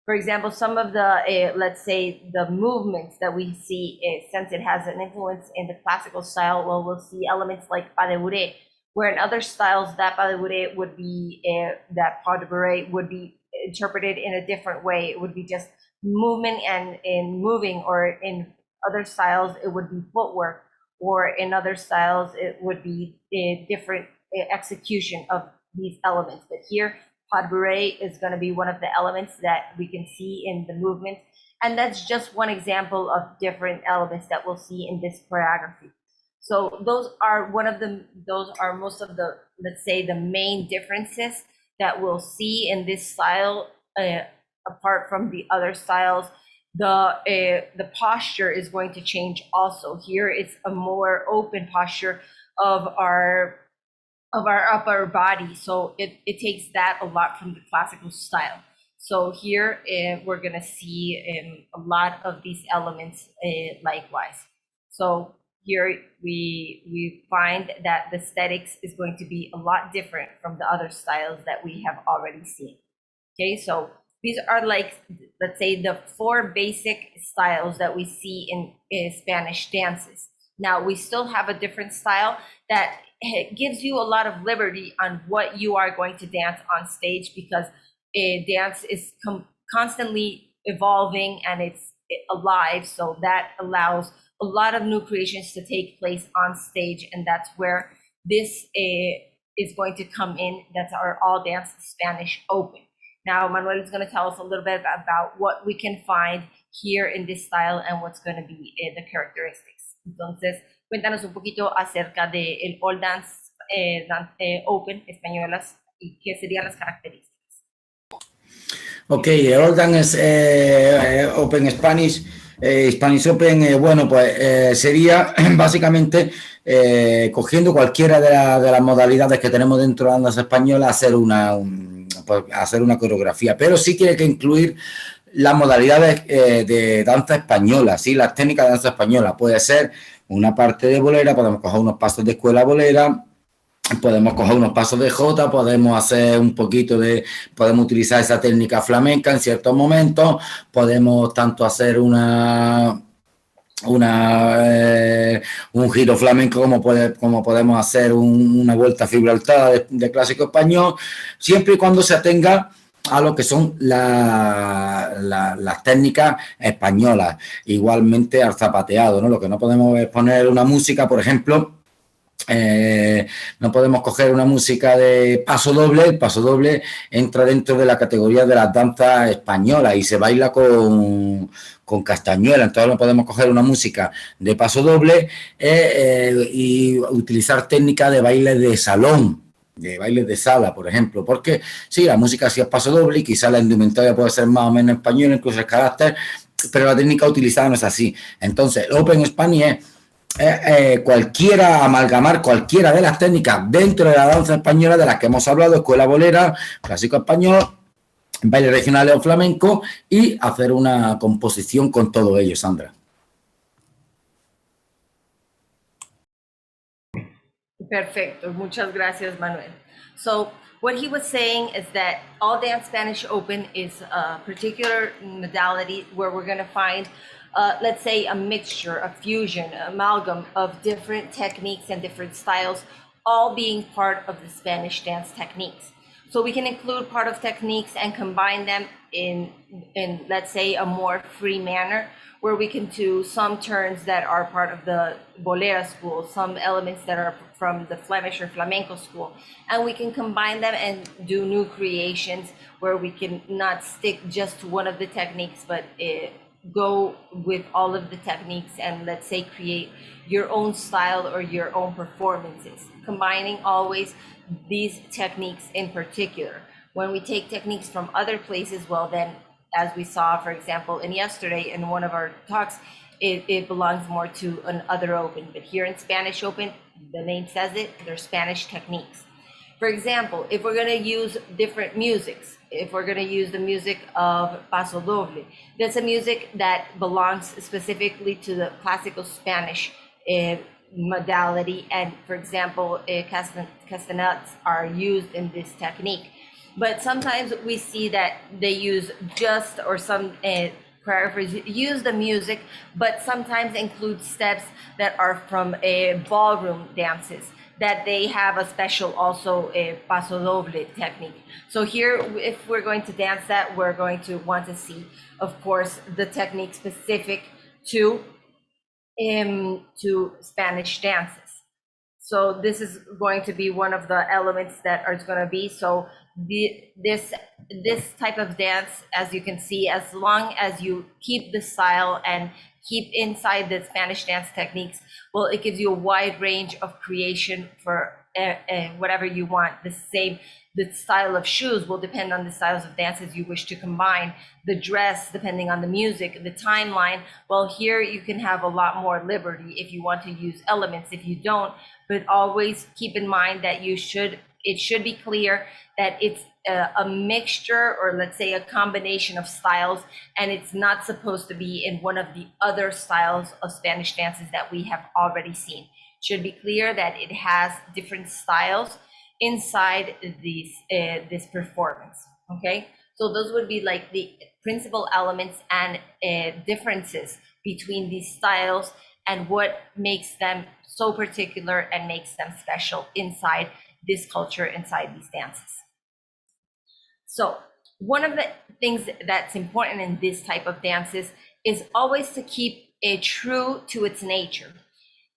A: For example, some of the, let's say, the movements that we see, since it has an influence in the classical style, well, we'll see elements like pas de bourrée, where in other styles, that pas de bourrée would be, that pas de bourrée would be interpreted in a different way. It would be just movement and in moving, or in other styles, it would be footwork, or in other styles, it would be a different execution of these elements. But here, pas de bourrée is going to be one of the elements that we can see in the movement. And that's just one example of different elements that we'll see in this choreography. So those are most of the, let's say, the main differences that we'll see in this style, apart from the other styles. The posture is going to change also. Here it's a more open posture of our upper body. So it takes that a lot from the classical style. So here we're gonna see a lot of these elements likewise. So here we find that the aesthetics is going to be a lot different from the other styles that we have already seen. Okay, so these are, like, let's say, the 4 basic styles that we see in Spanish dances. Now we still have a different style that gives you a lot of liberty on what you are going to dance on stage, because dance is constantly evolving and it's alive. So that allows a lot of new creations to take place on stage, and that's where this is going to come in. That's our all dance Spanish open. Now Manuel is going to tell us a little bit about what we can find here in this style and what's going to be the characteristics. Entonces, cuéntanos un poquito acerca de el all dance open españolas y qué serían las características.
B: Ok, All Dance Open Spanish, Spanish Open, bueno, pues sería básicamente cogiendo cualquiera de las modalidades que tenemos dentro de la danza española, hacer una coreografía, pero sí tiene que incluir las modalidades de danza española, ¿sí? Las técnicas de danza española. Puede ser una parte de bolera, podemos coger unos pasos de escuela bolera, podemos coger unos pasos de jota, podemos hacer podemos utilizar esa técnica flamenca en ciertos momentos, podemos tanto hacer un giro flamenco como podemos hacer una vuelta gibraltar de clásico español, siempre y cuando se atenga a lo que son las técnicas españolas, igualmente al zapateado, ¿no? Lo que no podemos es poner una música, por ejemplo, no podemos coger una música de paso doble. El paso doble entra dentro de la categoría de las danzas españolas y se baila con castañuela. Entonces no podemos coger una música de paso doble y utilizar técnicas de baile de salón, de bailes de sala, por ejemplo, porque sí, la música sí es paso doble y quizás la indumentaria puede ser más o menos española, incluso el carácter, pero la técnica utilizada no es así. Entonces, el Open Spanish es amalgamar cualquiera de las técnicas dentro de la danza española de las que hemos hablado: escuela bolera, clásico español, bailes regionales o flamenco, y hacer una composición con todo ello, Sandra.
A: Perfecto, muchas gracias, Manuel. So what he was saying is that All Dance Spanish Open is a particular modality where we're going to find, let's say, a mixture, a fusion, an amalgam of different techniques and different styles, all being part of the Spanish dance techniques. So we can include part of techniques and combine them in let's say, a more free manner, where we can do some turns that are part of the Bolero school, some elements that are from the Flemish or Flamenco school, and we can combine them and do new creations where we can not stick just to one of the techniques, but go with all of the techniques and, let's say, create your own style or your own performances, combining always these techniques in particular. When we take techniques from other places, well, then, as we saw, for example, yesterday in one of our talks, it belongs more to an other open. But here in Spanish Open, the name says it, they're Spanish techniques. For example, if we're going to use different musics, if we're going to use the music of Paso Doble, that's a music that belongs specifically to the classical Spanish modality. And for example, castanets are used in this technique. But sometimes we see that they use just, or some choreographers use the music, but sometimes include steps that are from ballroom dances, that they have a special also paso doble technique. So here, if we're going to dance that, we're going to want to see, of course, the technique specific to Spanish dances. So this is going to be one of the elements that are going to be. So this type of dance, as you can see, as long as you keep the style and keep inside the Spanish dance techniques, well, it gives you a wide range of creation for whatever you want. The style of shoes will depend on the styles of dances you wish to combine. The dress, depending on the music, the timeline. Well, here you can have a lot more liberty if you want to use elements. If you don't, but always keep in mind that it should be clear that it's a mixture, or let's say a combination of styles, and it's not supposed to be in one of the other styles of Spanish dances that we have already seen. It should be clear that it has different styles inside this performance. Okay, so those would be like the principal elements and differences between these styles and what makes them so particular and makes them special inside this culture, inside these dances. So one of the things that's important in this type of dances is always to keep it true to its nature.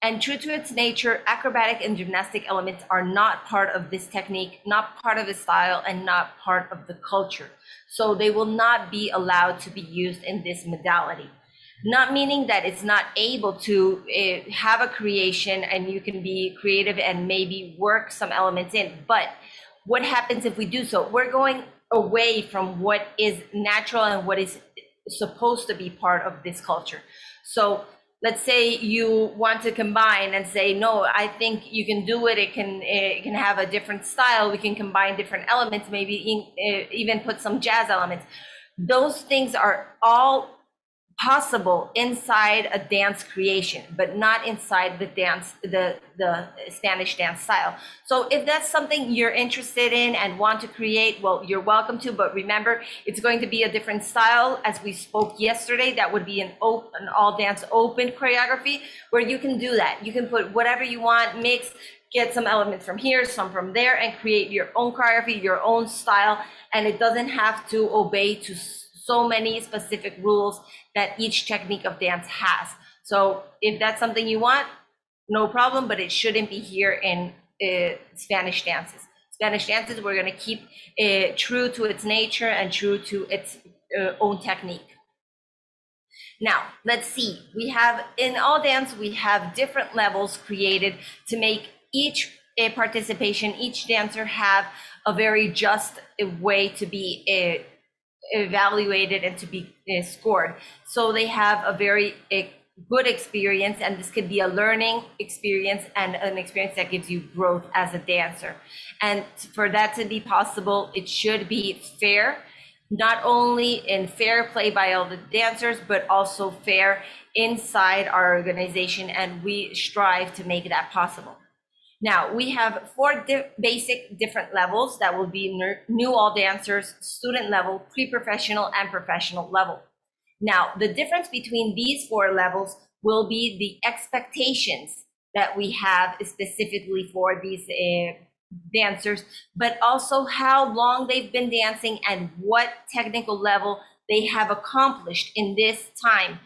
A: And true to its nature, acrobatic and gymnastic elements are not part of this technique, not part of the style, and not part of the culture. So they will not be allowed to be used in this modality. Not meaning that it's not able to have a creation and you can be creative and maybe work some elements in. But what happens if we do so? We're going away from what is natural and what is supposed to be part of this culture. So let's say you want to combine and say, no, I think you can do it. It can have a different style. We can combine different elements, maybe even put some jazz elements. Those things are all possible inside a dance creation, but not inside the Spanish dance style. So if that's something you're interested in and want to create, well, you're welcome to, but remember, it's going to be a different style. As we spoke yesterday, that would be an all dance open choreography, where you can do that. You can put whatever you want, mix, get some elements from here, some from there, and create your own choreography, your own style. And it doesn't have to obey to so many specific rules that each technique of dance has. So if that's something you want, no problem, but it shouldn't be here in Spanish dances. Spanish dances, we're gonna keep true to its nature and true to its own technique. Now, let's see, we have, in all dance, we have different levels created to make each participation, each dancer have a very just way to be evaluated and to be scored. So they have a very good experience, and this could be a learning experience and an experience that gives you growth as a dancer. And for that to be possible, it should be fair, not only in fair play by all the dancers, but also fair inside our organization, and we strive to make that possible. Now, we have four basic different levels that will be new all dancers, student level, pre-professional, and professional level. Now, the difference between these four levels will be the expectations that we have specifically for these dancers, but also how long they've been dancing and what technical level they have accomplished in this time.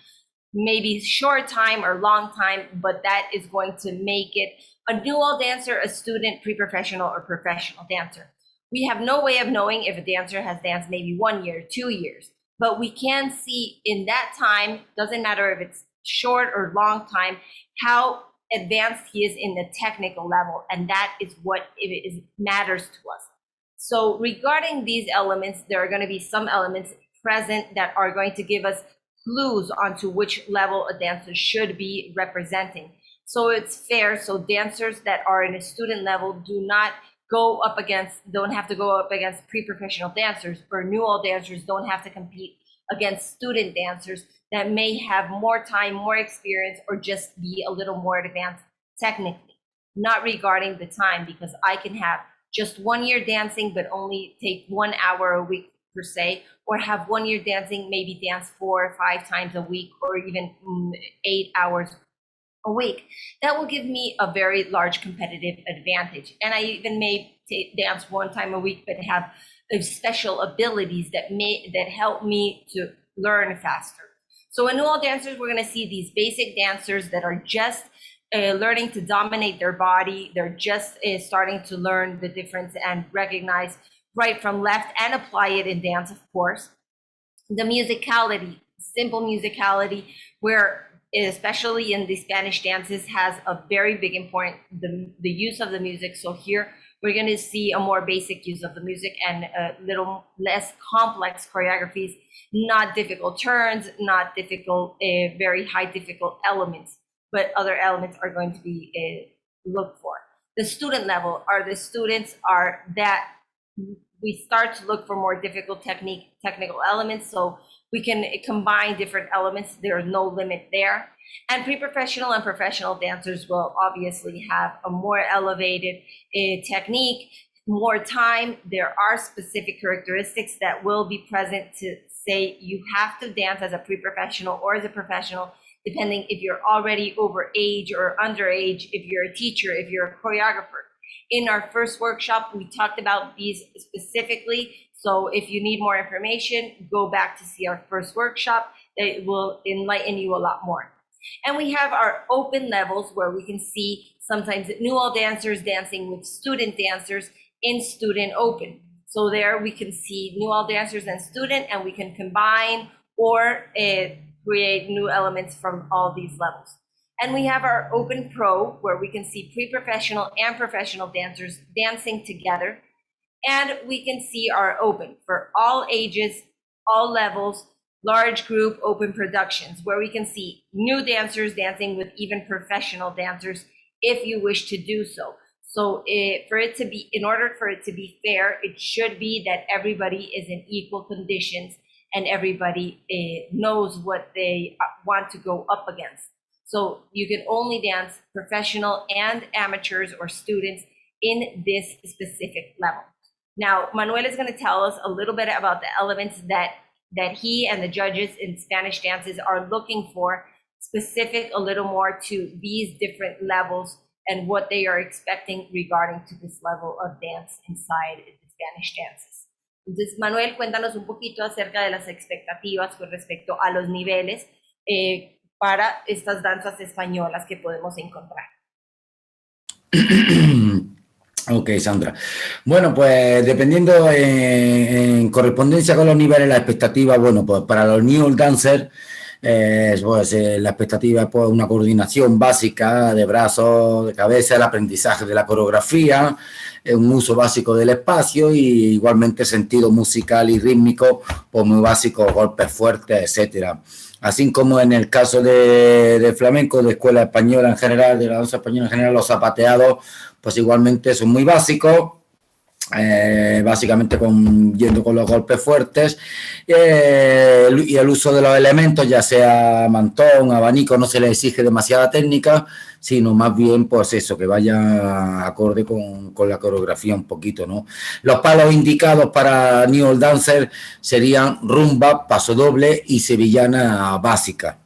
A: Maybe short time or long time, but that is going to make it a new all dancer, a student, pre-professional, or professional dancer. We have no way of knowing if a dancer has danced maybe 1 year, 2 years, but we can see in that time, doesn't matter if it's short or long time, how advanced he is in the technical level, and that is what matters to us. So regarding these elements, there are going to be some elements present that are going to give us clues onto which level a dancer should be representing. So it's fair. So dancers that are in a student level don't have to go up against pre-professional dancers, or new all dancers don't have to compete against student dancers that may have more time, more experience, or just be a little more advanced technically. Not regarding the time, because I can have just 1 year dancing, but only take 1 hour a week per se, or have 1 year dancing, maybe dance 4 or 5 times a week, or even 8 hours a week. That will give me a very large competitive advantage. And I even may dance 1 time a week, but have special abilities that help me to learn faster. So in all dancers, we're going to see these basic dancers that are just learning to dominate their body. They're just starting to learn the difference and recognize right from left and apply it in dance, of course. The musicality, simple musicality, where especially in the Spanish dances has a very big important, the use of the music. So here we're going to see a more basic use of the music and a little less complex choreographies, not difficult turns, not difficult, very high difficult elements, but other elements are going to be looked for. The student level are the students are that we start to look for more difficult technical elements, so we can combine different elements. There is no limit there. And pre-professional and professional dancers will obviously have a more elevated technique, more time. There are specific characteristics that will be present to say you have to dance as a pre-professional or as a professional, depending if you're already over age or underage, if you're a teacher, if you're a choreographer. In our first workshop, we talked about these specifically. So if you need more information, go back to see our first workshop. It will enlighten you a lot more. And we have our open levels where we can see sometimes new dancers dancing with student dancers in student open. So there we can see new dancers and student, and we can combine or create new elements from all these levels. And we have our open pro where we can see pre-professional and professional dancers dancing together. And we can see our open for all ages, all levels, large group open productions where we can see new dancers dancing with even professional dancers if you wish to do so. So in order for it to be fair, it should be that everybody is in equal conditions and everybody knows what they want to go up against. So you can only dance professional and amateurs or students in this specific level. Now, Manuel is going to tell us a little bit about the elements that he and the judges in Spanish dances are looking for, specific a little more to these different levels and what they are expecting regarding to this level of dance inside the Spanish dances. Entonces, Manuel, cuéntanos un poquito acerca de las expectativas con respecto a los niveles para estas danzas españolas que podemos encontrar.
B: Ok, Sandra. Bueno, pues dependiendo en correspondencia con los niveles, la expectativa, bueno, pues para los new dancers, la expectativa es pues, una coordinación básica de brazos, de cabeza, el aprendizaje de la coreografía, un uso básico del espacio y igualmente sentido musical y rítmico, pues muy básico, golpes fuertes, etcétera. Así como en el caso de flamenco, de escuela española en general, de la danza española en general, los zapateados, pues igualmente son muy básicos, básicamente yendo con los golpes fuertes, y el uso de los elementos, ya sea mantón, abanico, no se le exige demasiada técnica, sino más bien, pues eso, que vaya acorde con la coreografía un poquito, ¿no? Los palos indicados para New Dancer serían rumba, paso doble y sevillana básica.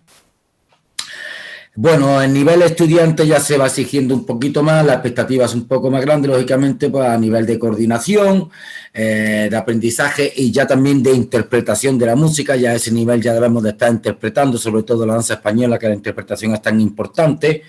B: Bueno, el nivel estudiante ya se va exigiendo un poquito más, la expectativa es un poco más grande, lógicamente, pues a nivel de coordinación, de aprendizaje y ya también de interpretación de la música. Ya a ese nivel ya debemos de estar interpretando, sobre todo la danza española, que la interpretación es tan importante.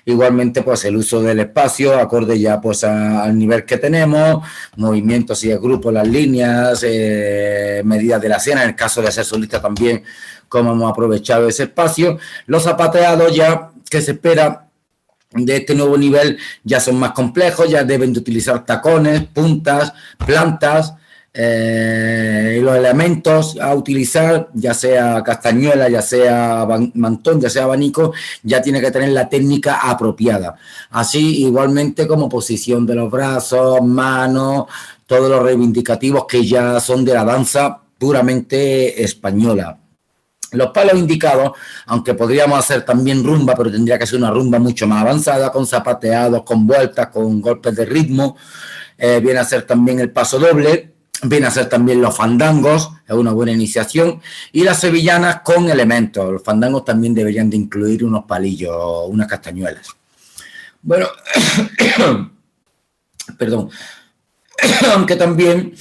B: Igualmente, pues el uso del espacio, acorde ya pues al nivel que tenemos, movimientos y el grupo, las líneas, medidas de la escena, en el caso de ser solista también, cómo hemos aprovechado ese espacio. Los zapateados ya que se espera de este nuevo nivel ya son más complejos, ya deben de utilizar tacones, puntas, plantas, y los elementos a utilizar, ya sea castañuela, ya sea mantón, ya sea abanico, ya tiene que tener la técnica apropiada. Así igualmente como posición de los brazos, manos, todos los reivindicativos que ya son de la danza puramente española. Los palos indicados, aunque podríamos hacer también rumba, pero tendría que ser una rumba mucho más avanzada, con zapateados, con vueltas, con golpes de ritmo, viene a ser también el paso doble, viene a ser también los fandangos, es una buena iniciación, y las sevillanas con elementos. Los fandangos también deberían de incluir unos palillos, unas castañuelas. Bueno, perdón, aunque también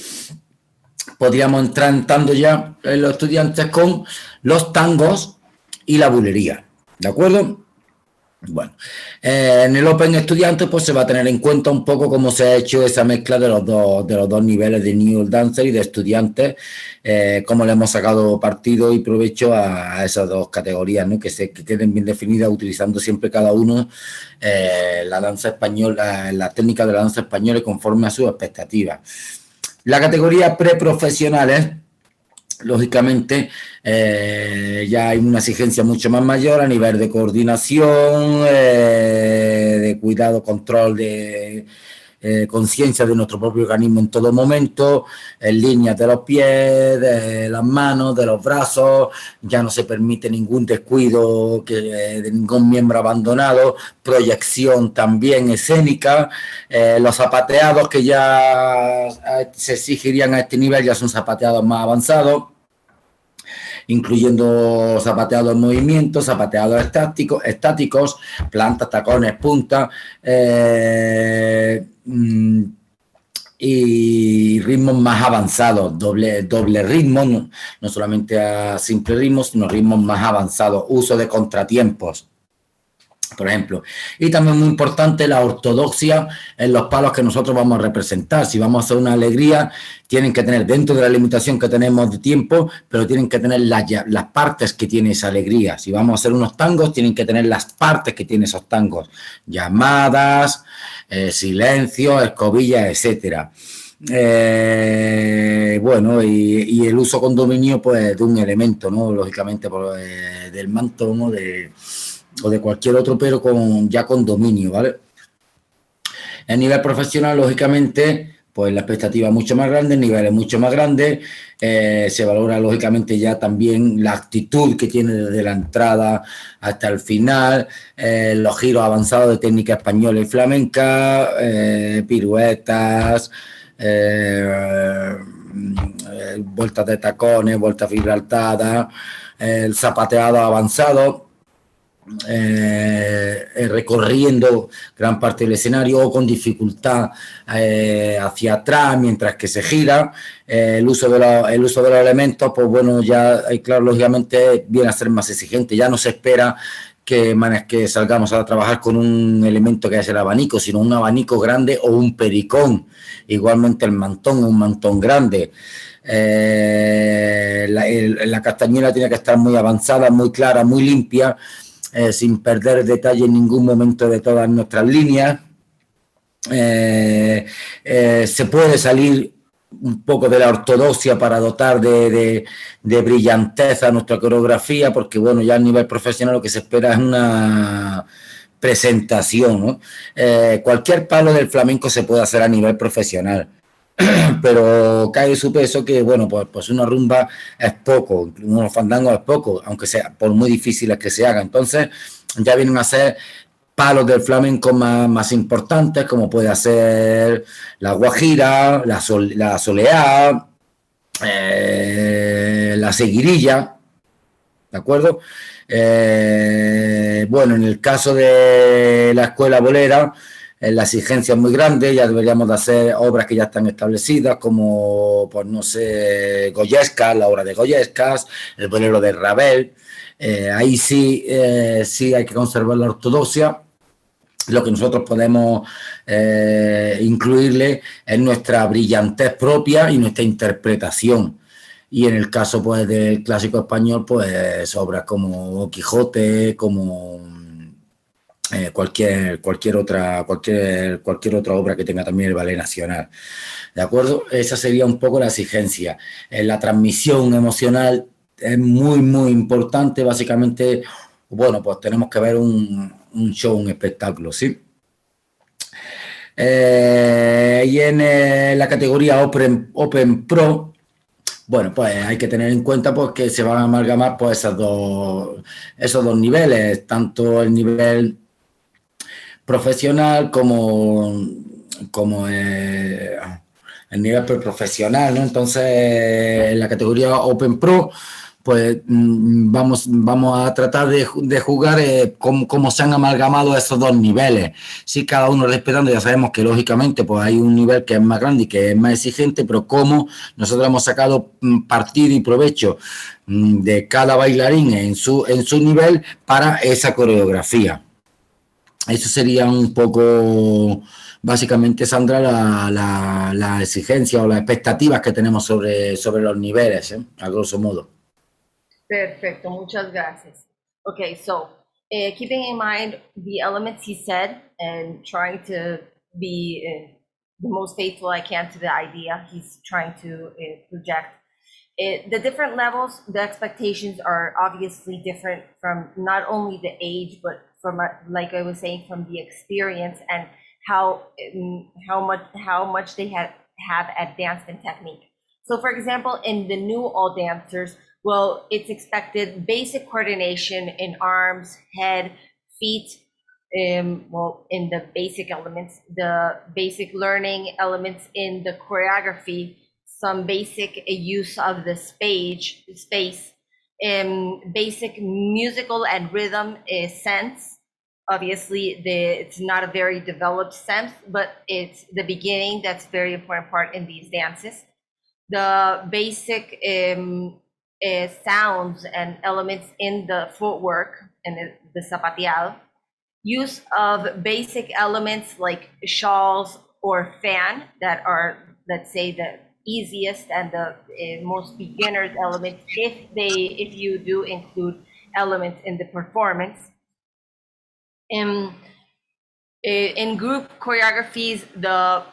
B: podríamos entrar entrando ya en los estudiantes con los tangos y la bulería, ¿de acuerdo? Bueno, en el Open Estudiante pues se va a tener en cuenta un poco cómo se ha hecho esa mezcla de los dos niveles de New Dancer y de estudiantes, cómo le hemos sacado partido y provecho a esas dos categorías, ¿no? Que queden bien definidas, utilizando siempre cada uno la danza española, la técnica de la danza española conforme a sus expectativas. La categoría preprofesionales, lógicamente, ya hay una exigencia mucho más mayor a nivel de coordinación, de cuidado, control, de conciencia de nuestro propio organismo en todo momento, en líneas de los pies, de las manos, de los brazos. Ya no se permite ningún descuido, de ningún miembro abandonado, proyección también escénica. Los zapateados que ya se exigirían a este nivel ya son zapateados más avanzados, incluyendo zapateados en movimiento, zapateados estáticos, plantas, tacones, puntas, y ritmos más avanzados, doble ritmo, no solamente a simple ritmo, sino ritmos más avanzados, uso de contratiempos, por ejemplo. Y también muy importante la ortodoxia en los palos que nosotros vamos a representar. Si vamos a hacer una alegría, tienen que tener, dentro de la limitación que tenemos de tiempo, pero tienen que tener las partes que tiene esa alegría. Si vamos a hacer unos tangos, tienen que tener las partes que tiene esos tangos. Llamadas, silencio, escobillas, etcétera. Bueno, y el uso con dominio, pues, de un elemento, ¿no? Lógicamente, del manto, ¿no? O de cualquier otro, pero ya con dominio, ¿vale? A nivel profesional, lógicamente, pues la expectativa es mucho más grande, el nivel es mucho más grande, se valora lógicamente ya también la actitud que tiene desde la entrada hasta el final, los giros avanzados de técnica española y flamenca, piruetas, vueltas de tacones, vueltas fibraltadas, el zapateado avanzado, recorriendo gran parte del escenario o con dificultad hacia atrás mientras que se gira. El uso de los elementos, pues bueno, ya claro, lógicamente viene a ser más exigente. Ya no se espera que salgamos a trabajar con un elemento que es el abanico, sino un abanico grande o un pericón. Igualmente el mantón, un mantón grande. La castañuela tiene que estar muy avanzada, muy clara, muy limpia, sin perder detalle en ningún momento de todas nuestras líneas. Se puede salir un poco de la ortodoxia para dotar de brillantez a nuestra coreografía, porque bueno, ya a nivel profesional lo que se espera es una presentación, ¿no? Cualquier palo del flamenco se puede hacer a nivel profesional, pero cae su peso que, bueno, pues una rumba es poco, unos fandangos es poco, aunque sea por muy difíciles que se hagan. Entonces ya vienen a ser palos del flamenco más importantes, como puede ser la guajira, la soleá, la seguirilla, ¿de acuerdo? Bueno, en el caso de la escuela bolera, la exigencia es muy grande, ya deberíamos de hacer obras que ya están establecidas, como, pues no sé, Goyescas, la obra de Goyescas, el bolero de Ravel. Ahí sí hay que conservar la ortodoxia. Lo que nosotros podemos incluirle es nuestra brillantez propia y nuestra interpretación. Y en el caso, pues, del clásico español, pues obras como Quijote, como cualquier otra obra que tenga también el Ballet Nacional. ¿De acuerdo? Esa sería un poco la exigencia. La transmisión emocional es muy, muy importante. Básicamente, bueno, pues tenemos que ver un show, un espectáculo, ¿sí? Y en la categoría Open Pro, bueno, pues hay que tener en cuenta, pues, que se van a amalgamar, pues, esos dos niveles, tanto el nivel profesional como el nivel profesional, ¿no? Entonces, en la categoría Open Pro, pues vamos a tratar de jugar cómo se han amalgamado esos dos niveles. Sí, cada uno respetando, ya sabemos que lógicamente pues hay un nivel que es más grande y que es más exigente, pero cómo nosotros hemos sacado partido y provecho de cada bailarín en su nivel para esa coreografía. Eso sería un poco, básicamente, Sandra, la exigencia o las expectativas que tenemos sobre los niveles, a grosso modo.
A: Perfecto, muchas gracias. Okay, so keeping in mind the elements he said and trying to be the most faithful I can to the idea he's trying to project. The different levels, the expectations are obviously different from not only the age, but from, like I was saying, from the experience and how much they have advanced in technique. So, for example, in the new all dancers, well, it's expected basic coordination in arms, head, feet. Well, in the basic elements, the basic learning elements in the choreography, some basic use of the space, basic musical and rhythm sense. Obviously, it's not a very developed sense, but it's the beginning that's very important part in these dances. The basic sounds and elements in the footwork and the zapateado, use of basic elements like shawls or fan that are, let's say, the easiest and the most beginner's element if you do include elements in the performance. In group choreographies, the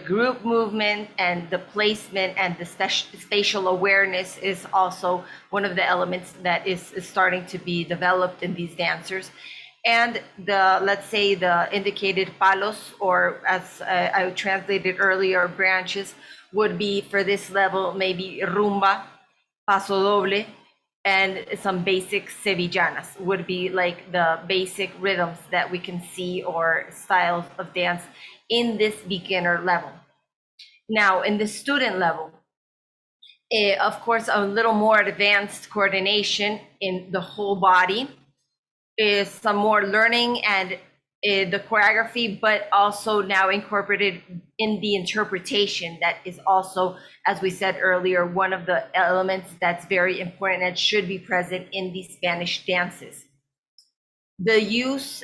A: group movement and the placement and the spatial awareness is also one of the elements that is starting to be developed in these dancers. And let's say the indicated palos, or as I translated earlier, branches, would be for this level maybe rumba, paso doble, and some basic sevillanas would be like the basic rhythms that we can see or styles of dance in this beginner level. Now, in the student level, of course, a little more advanced coordination in the whole body, is some more learning and the choreography, but also now incorporated in the interpretation. That is also, as we said earlier, one of the elements that's very important and should be present in these Spanish dances. The use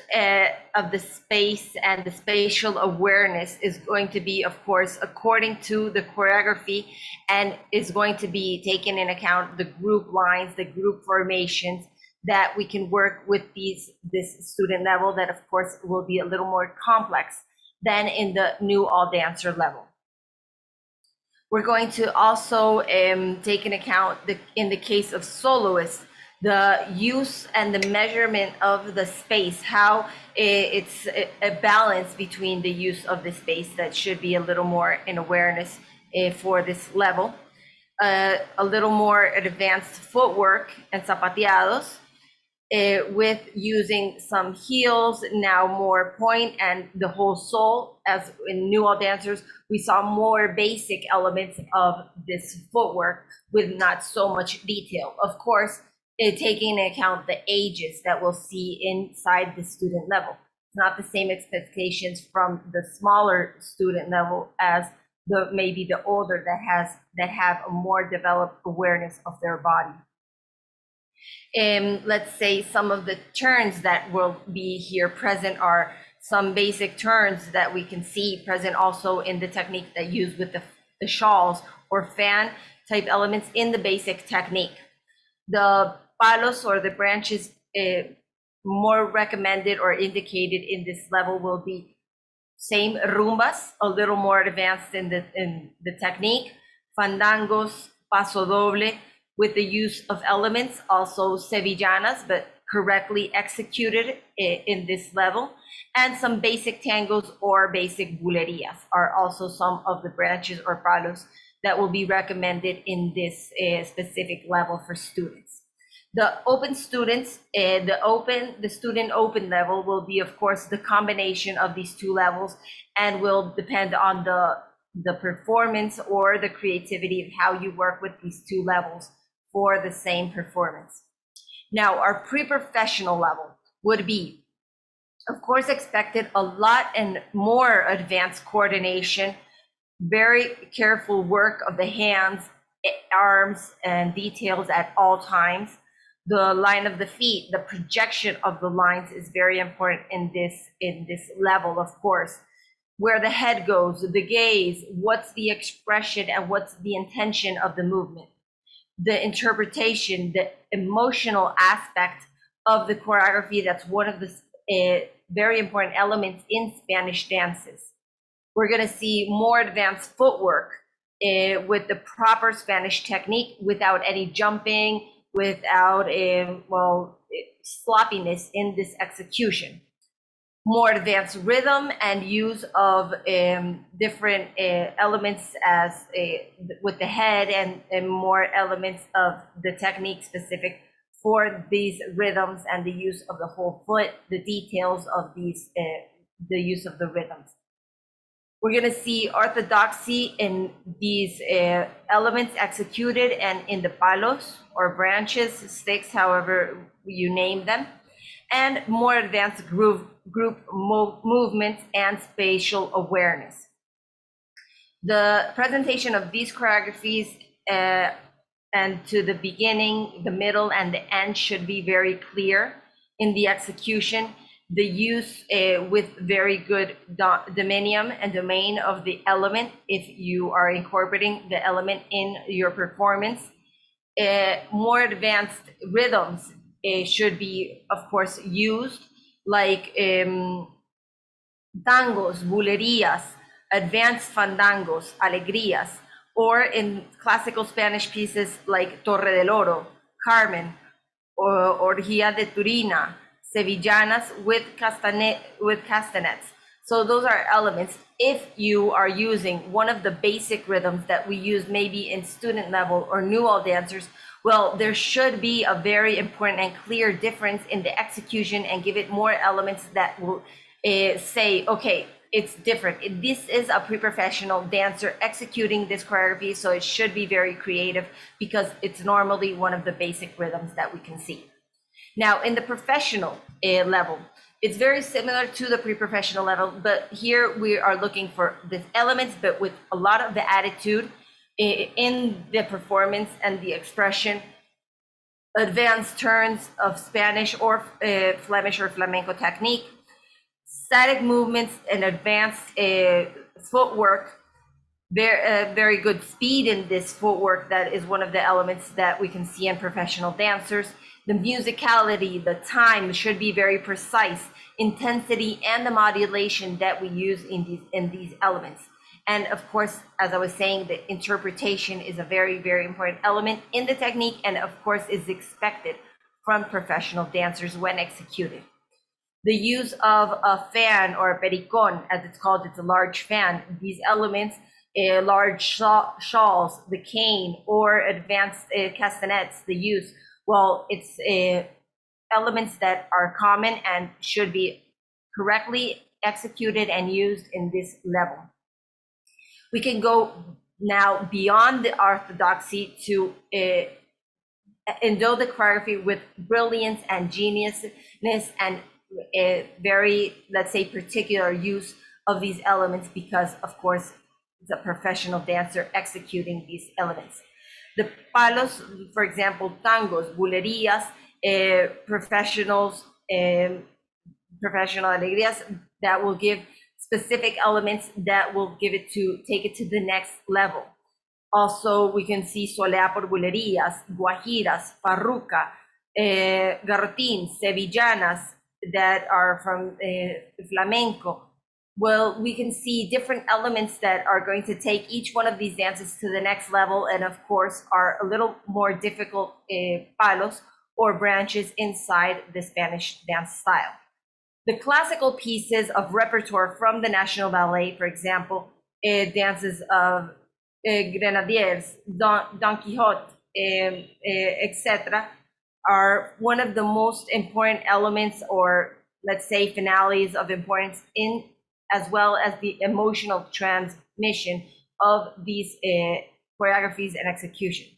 A: of the space and the spatial awareness is going to be, of course, according to the choreography, and is going to be taken in account the group lines, the group formations, that we can work with this student level that, of course, will be a little more complex than in the new all dancer level. We're going to also take in account, in the case of soloists, the use and the measurement of the space, how it's a balance between the use of the space that should be a little more in awareness for this level. A little more advanced footwork and zapateados, with using some heels, now more point and the whole sole. As in new all dancers, we saw more basic elements of this footwork with not so much detail. Of course, taking into account the ages that we'll see inside the student level. It's not the same expectations from the smaller student level as maybe the older that have a more developed awareness of their body. Let's say some of the turns that will be here present are some basic turns that we can see present also in the technique that use with the shawls or fan type elements in the basic technique. The palos, or the branches, more recommended or indicated in this level will be same rumbas, a little more advanced in the technique, fandangos, paso doble, with the use of elements, also sevillanas, but correctly executed in this level, and some basic tangos or basic bulerías are also some of the branches or palos that will be recommended in this specific level for students. The open students, the student open level will be, of course, the combination of these two levels, and will depend on the performance or the creativity of how you work with these two levels for the same performance. Now, our pre-professional level would be, of course, expected a lot and more advanced coordination, very careful work of the hands, arms, and details at all times, the line of the feet, the projection of the lines is very important in this level, of course. Where the head goes, the gaze, what's the expression and what's the intention of the movement. The interpretation, the emotional aspect of the choreography, that's one of the very important elements in Spanish dances. We're going to see more advanced footwork with the proper Spanish technique without any jumping, without sloppiness in this execution. More advanced rhythm and use of different elements as with the head and more elements of the technique specific for these rhythms and the use of the whole foot, the details of these, the use of the rhythms. We're going to see orthodoxy in these elements executed and in the palos or branches, sticks, however you name them, and more advanced group movements and spatial awareness. The presentation of these choreographies and to the beginning, the middle, and the end should be very clear in the execution. The use with very good dominium and domain of the element, if you are incorporating the element in your performance. More advanced rhythms should be, of course, used, like tangos, bulerías, advanced fandangos, alegrías, or in classical Spanish pieces like Torre del Oro, Carmen, or Orgía de Turina, Sevillanas with castanets. So those are elements. If you are using one of the basic rhythms that we use maybe in student level or new all dancers, well, there should be a very important and clear difference in the execution and give it more elements that will say, okay, it's different. This is a pre-professional dancer executing this choreography, so it should be very creative because it's normally one of the basic rhythms that we can see. Now, in the professional level, it's very similar to the pre-professional level, but here we are looking for the elements, but with a lot of the attitude in the performance and the expression, advanced turns of Spanish or Flemish or flamenco technique, static movements and advanced footwork, very good speed in this footwork. That is one of the elements that we can see in professional dancers. The musicality, the time should be very precise, intensity and the modulation that we use in these elements. And of course, as I was saying, the interpretation is a very, very important element in the technique and of course is expected from professional dancers when executed. The use of a fan or a pericon, as it's called, it's a large fan. These elements, large shawls, the cane, or advanced castanets, the use, well, it's elements that are common and should be correctly executed and used in this level. We can go now beyond the orthodoxy to endow the choreography with brilliance and geniusness and a very, let's say, particular use of these elements because, of course, it's a professional dancer executing these elements. The palos, for example, tangos, bulerías, professional alegrías that will give specific elements that will take it to the next level. Also, we can see solea por bulerías, guajiras, farruca, garrotín, sevillanas that are from flamenco. Well, we can see different elements that are going to take each one of these dances to the next level and of course are a little more difficult palos or branches inside the Spanish dance style. The classical pieces of repertoire from the National Ballet, for example, dances of Grenadiers, Don Quixote, etc., are one of the most important elements, or let's say finales of importance in, as well as the emotional transmission of these choreographies and executions.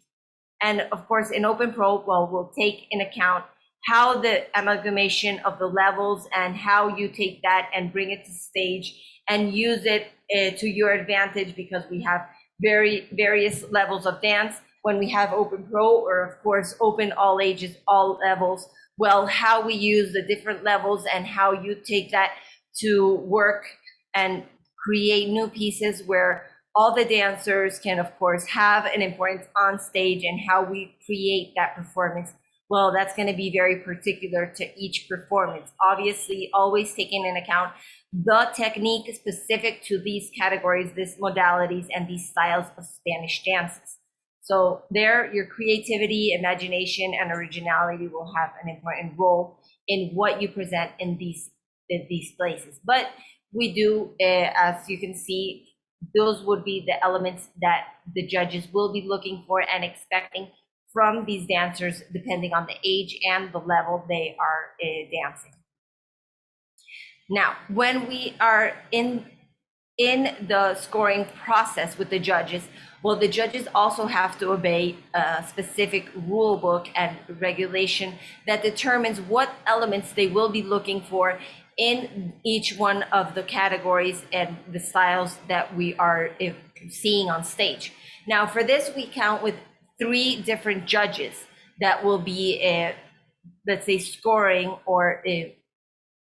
A: And of course, in Open Pro, well, we'll take in account how the amalgamation of the levels and how you take that and bring it to stage and use it to your advantage because we have various levels of dance. when we have open pro, or of course open all ages, all levels, well, how we use the different levels and how you take that to work and create new pieces where all the dancers can, of course, have an importance on stage, and how we create that performance. Well, that's going to be very particular to each performance. Obviously, always taking into account the technique specific to these categories, these modalities, and these styles of Spanish dances. So there, your creativity, imagination, and originality will have an important role in what you present in these places. But we do, as you can see, those would be the elements that the judges will be looking for and expecting from these dancers, depending on the age and the level they are dancing. Now, when we are in the scoring process with the judges, well, the judges also have to obey a specific rule book and regulation that determines what elements they will be looking for in each one of the categories and the styles that we are seeing on stage. Now, for this, we count with 3 different judges that will be, let's say, scoring or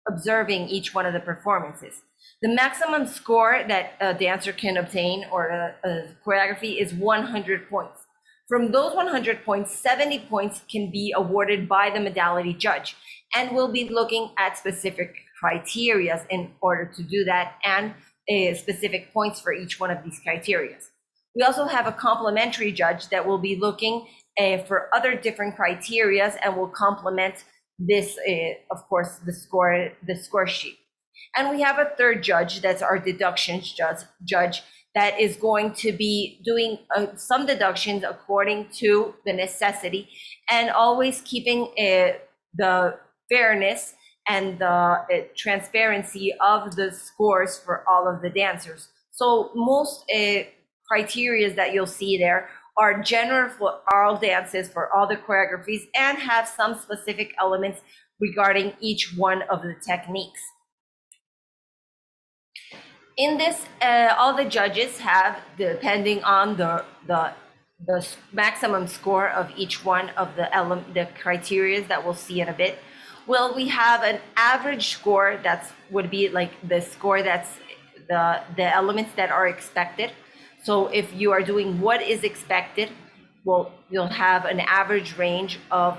A: observing each one of the performances. The maximum score that a dancer can obtain, or a choreography, is 100 points. From those 100 points, 70 points can be awarded by the modality judge, and we'll be looking at specific criteria in order to do that, and specific points for each one of these criteria. We also have a complementary judge that will be looking for other different criteria and will complement this, of course, the score sheet. And we have a third judge, that's our deductions judge, that is going to be doing some deductions according to the necessity, and always keeping the fairness and the transparency of the scores for all of the dancers. So most criteria that you'll see there are general for all dances, for all the choreographies, and have some specific elements regarding each one of the techniques. In this, all the judges have, depending on the maximum score of each one of the criteria that we'll see in a bit. Well, we have an average score would be like the score that's the elements that are expected. So if you are doing what is expected, well, you'll have an average range of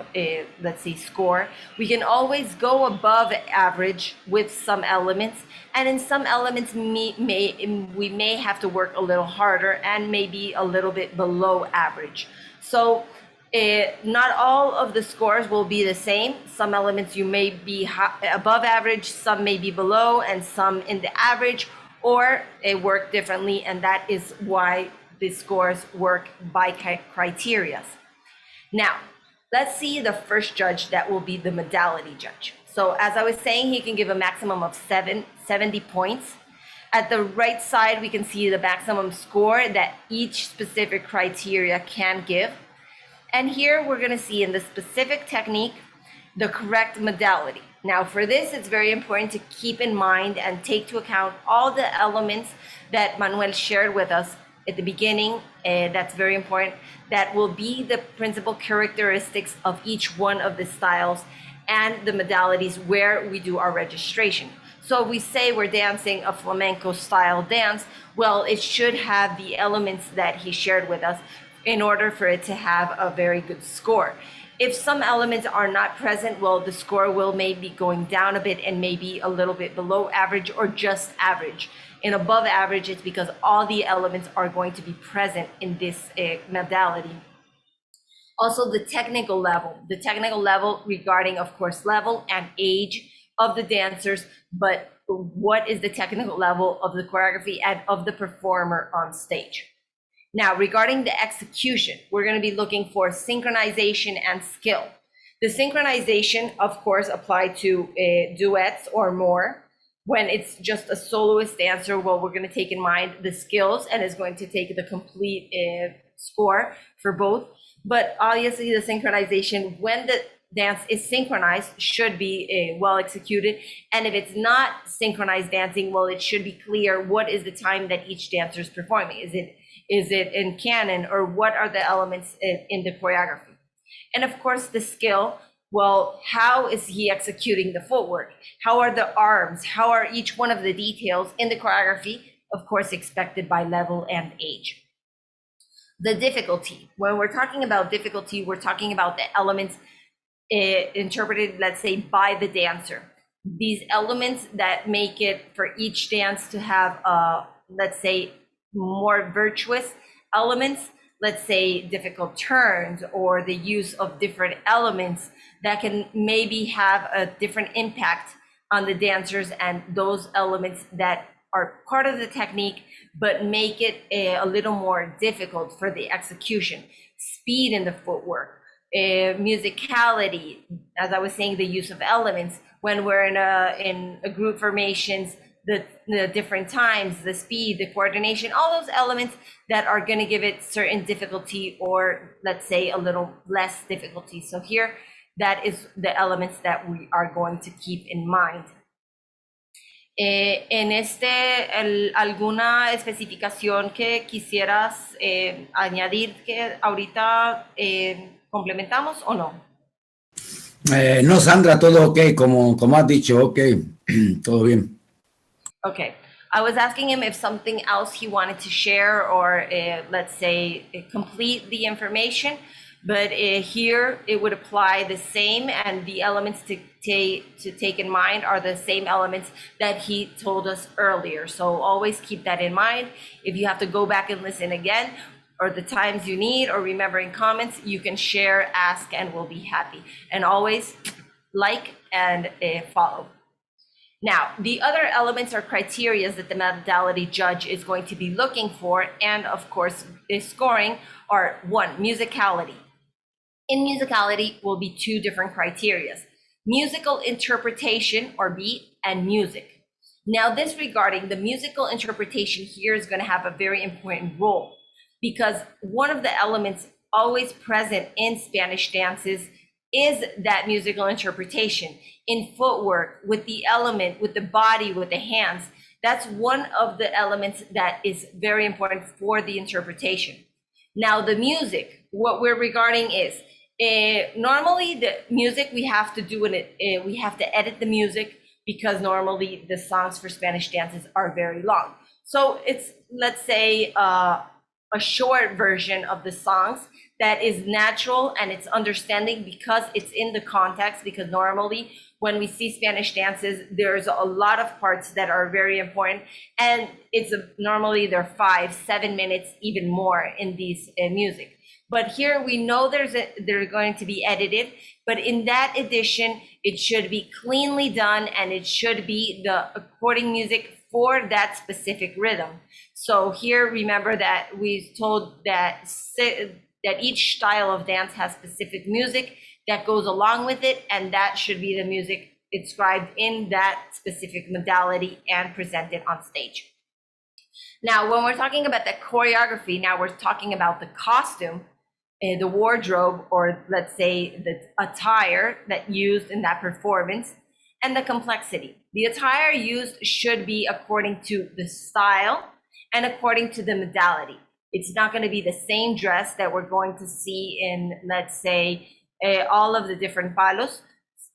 A: let's say, score. We can always go above average with some elements, and in some elements we may have to work a little harder and maybe a little bit below average. So not all of the scores will be the same. Some elements you may be above average, some may be below, and some in the average, or they work differently, and that is why the scores work by criteria. Now, let's see the first judge, that will be the modality judge. So as I was saying, he can give a maximum of 70 points. At the right side, we can see the maximum score that each specific criteria can give. And here we're going to see in the specific technique the correct modality. Now, for this, it's very important to keep in mind and take into account all the elements that Manuel shared with us at the beginning. That's very important. That will be the principal characteristics of each one of the styles and the modalities where we do our registration. So if we say we're dancing a flamenco style dance, well, it should have the elements that he shared with us in order for it to have a very good score. If some elements are not present, well, the score will maybe going down a bit and maybe a little bit below average or just average. In above average, it's because all the elements are going to be present in this modality. Also, the technical level regarding, of course, level and age of the dancers, but what is the technical level of the choreography and of the performer on stage. Now, regarding the execution, we're going to be looking for synchronization and skill. The synchronization, of course, apply to duets or more. When it's just a soloist dancer, well, we're going to take in mind the skills and is going to take the complete score for both. But obviously, the synchronization, when the dance is synchronized, should be well executed. And if it's not synchronized dancing, well, it should be clear what is the time that each dancer is performing. Is it Is it in canon, or what are the elements in the choreography? And of course, the skill. Well, how is he executing the footwork? How are the arms? How are each one of the details in the choreography? Of course, expected by level and age. The difficulty. When we're talking about difficulty, we're talking about the elements interpreted, let's say, by the dancer. These elements that make it for each dance to have, let's say, more virtuous elements, let's say difficult turns, or the use of different elements that can maybe have a different impact on the dancers, and those elements that are part of the technique but make it a little more difficult for the execution. Speed in the footwork, musicality, as I was saying, the use of elements when we're in a group formations, the different times, the speed, the coordination, all those elements that are going to give it certain difficulty, or let's say a little less difficulty. So here, that is the elements that we are going to keep in mind. ¿Alguna especificación que quisieras añadir que ahorita complementamos o no?
B: No, Sandra, todo ok, como has dicho, ok, todo bien.
A: Okay. I was asking him if something else he wanted to share, or let's say complete the information, but here it would apply the same, and the elements to take in mind are the same elements that he told us earlier. So always keep that in mind. If you have to go back and listen again, or the times you need, or remembering comments, you can share, ask, and we'll be happy. And always like and follow. Now, the other elements or criteria that the modality judge is going to be looking for, and of course, scoring, are: one, musicality. In musicality will be two different criteria: musical interpretation, or beat, and music. Now, this regarding the musical interpretation here is going to have a very important role, because one of the elements always present in Spanish dances is that musical interpretation. In footwork, with the element, with the body, with the hands, that's one of the elements that is very important for the interpretation. Now, the music, what we're regarding is, normally the music, we have to do it, we have to edit the music, because normally the songs for Spanish dances are very long. So it's, let's say, a short version of the songs that is natural and it's understanding, because it's in the context. Because normally when we see Spanish dances, there's a lot of parts that are very important, and it's normally they're 5-7 minutes, even more in these music. But here we know they're going to be edited, but in that edition, it should be cleanly done, and it should be the according music for that specific rhythm. So here, remember that we told that each style of dance has specific music that goes along with it, and that should be the music inscribed in that specific modality and presented on stage. Now, when we're talking about the choreography, now we're talking about the costume, the wardrobe, or let's say the attire that used in that performance, and the complexity. The attire used should be according to the style and according to the modality. It's not going to be the same dress that we're going to see in, let's say, all of the different palos.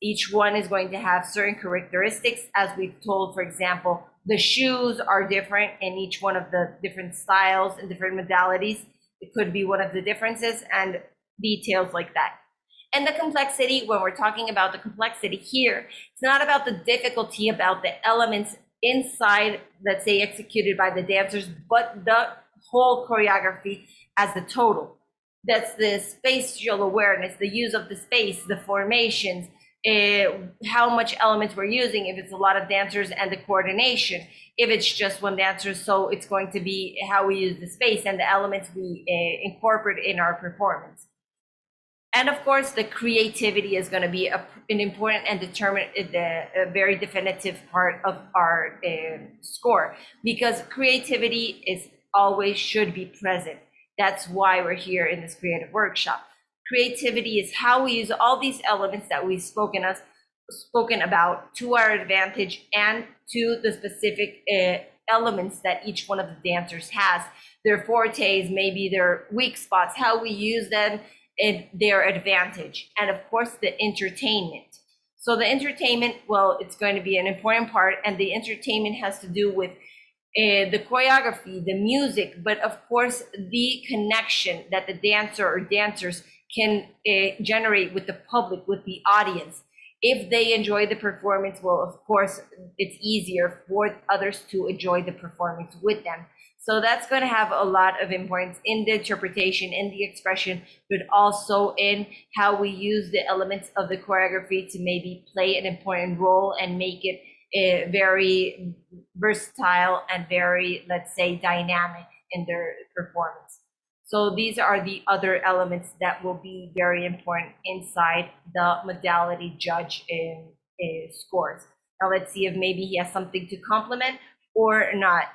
A: Each one is going to have certain characteristics. As we've told, for example, the shoes are different in each one of the different styles and different modalities. It could be one of the differences, and details like that. And the complexity, when we're talking about the complexity here, it's not about the difficulty about the elements inside, let's say, executed by the dancers, but the whole choreography as the total. That's the spatial awareness, the use of the space, the formations, how much elements we're using, if it's a lot of dancers, and the coordination. If it's just one dancer, so it's going to be how we use the space and the elements we incorporate in our performance. And of course, the creativity is going to be an important and a very definitive part of our score, because creativity is always should be present. That's why we're here in this creative workshop. Creativity is how we use all these elements that we've spoken about to our advantage, and to the specific elements that each one of the dancers has their fortes, maybe their weak spots, how we use them in their advantage. And of course, the entertainment. So the entertainment, well, it's going to be an important part, and the entertainment has to do with the choreography, the music, but of course, the connection that the dancer or dancers can generate with the public, with the audience. If they enjoy the performance, well, of course, it's easier for others to enjoy the performance with them. So that's going to have a lot of importance in the interpretation, in the expression, but also in how we use the elements of the choreography to maybe play an important role and make it very versatile and very, let's say, dynamic in their performance. So these are the other elements that will be very important inside the modality judge scores. Now let's see if maybe he has something to complement or not.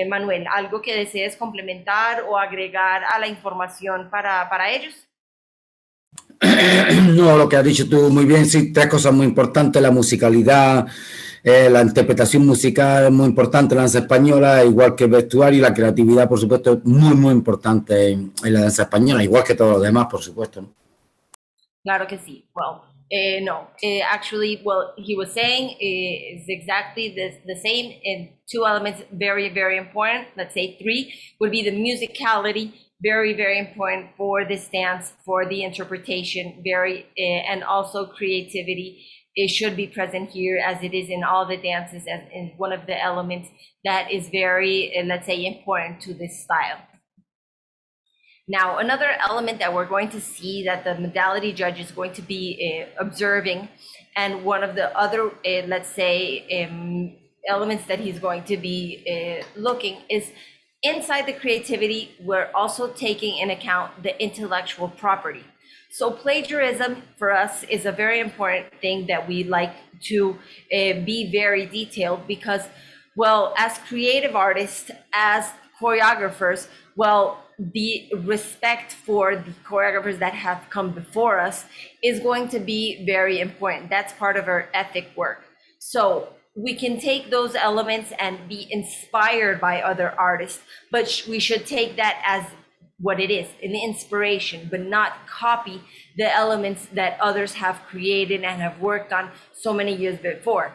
A: Manuel, ¿algo que desees complementar o agregar a la información para ellos?
B: No, lo que has dicho tú muy bien, sí, tres cosas muy importantes: la musicalidad, la interpretación musical es muy importante en la danza española, igual que el vestuario, y la creatividad, por supuesto, es muy, muy importante en la danza española, igual que todo lo demás, por supuesto.
A: Claro que sí. Well, no, actually, well, he was saying is exactly the same, and two elements very, very important. Let's say three would be the musicality, very, very important for this dance, for the interpretation, very, and also creativity. It should be present here as it is in all the dances, as in one of the elements that is very, let's say, important to this style. Now, another element that we're going to see that the modality judge is going to be observing, and one of the other, let's say, elements that he's going to be looking is inside the creativity, we're also taking in account the intellectual property. So plagiarism for us is a very important thing that we like to be very detailed, because, well, as creative artists, as choreographers, well, the respect for the choreographers that have come before us is going to be very important. That's part of our ethic work. So we can take those elements and be inspired by other artists, but we should take that as what it is, an inspiration, but not copy the elements that others have created and have worked on so many years before.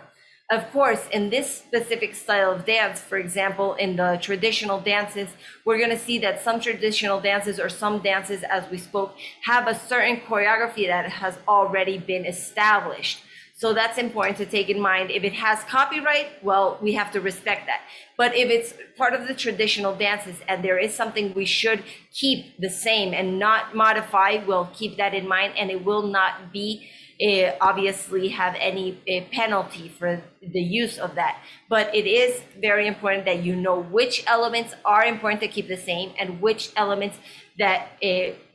A: Of course, in this specific style of dance, for example, in the traditional dances, we're going to see that some traditional dances, or some dances as we spoke, have a certain choreography that has already been established. So that's important to take in mind. If it has copyright, well, we have to respect that. But if it's part of the traditional dances and there is something we should keep the same and not modify, we'll keep that in mind, and it will not be obviously have any penalty for the use of that. But it is very important that you know which elements are important to keep the same and which elements that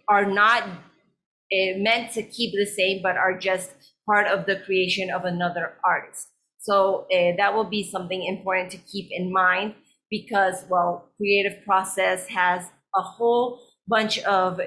A: are not meant to keep the same, but are just part of the creation of another artist. So that will be something important to keep in mind, because, well, creative process has a whole bunch of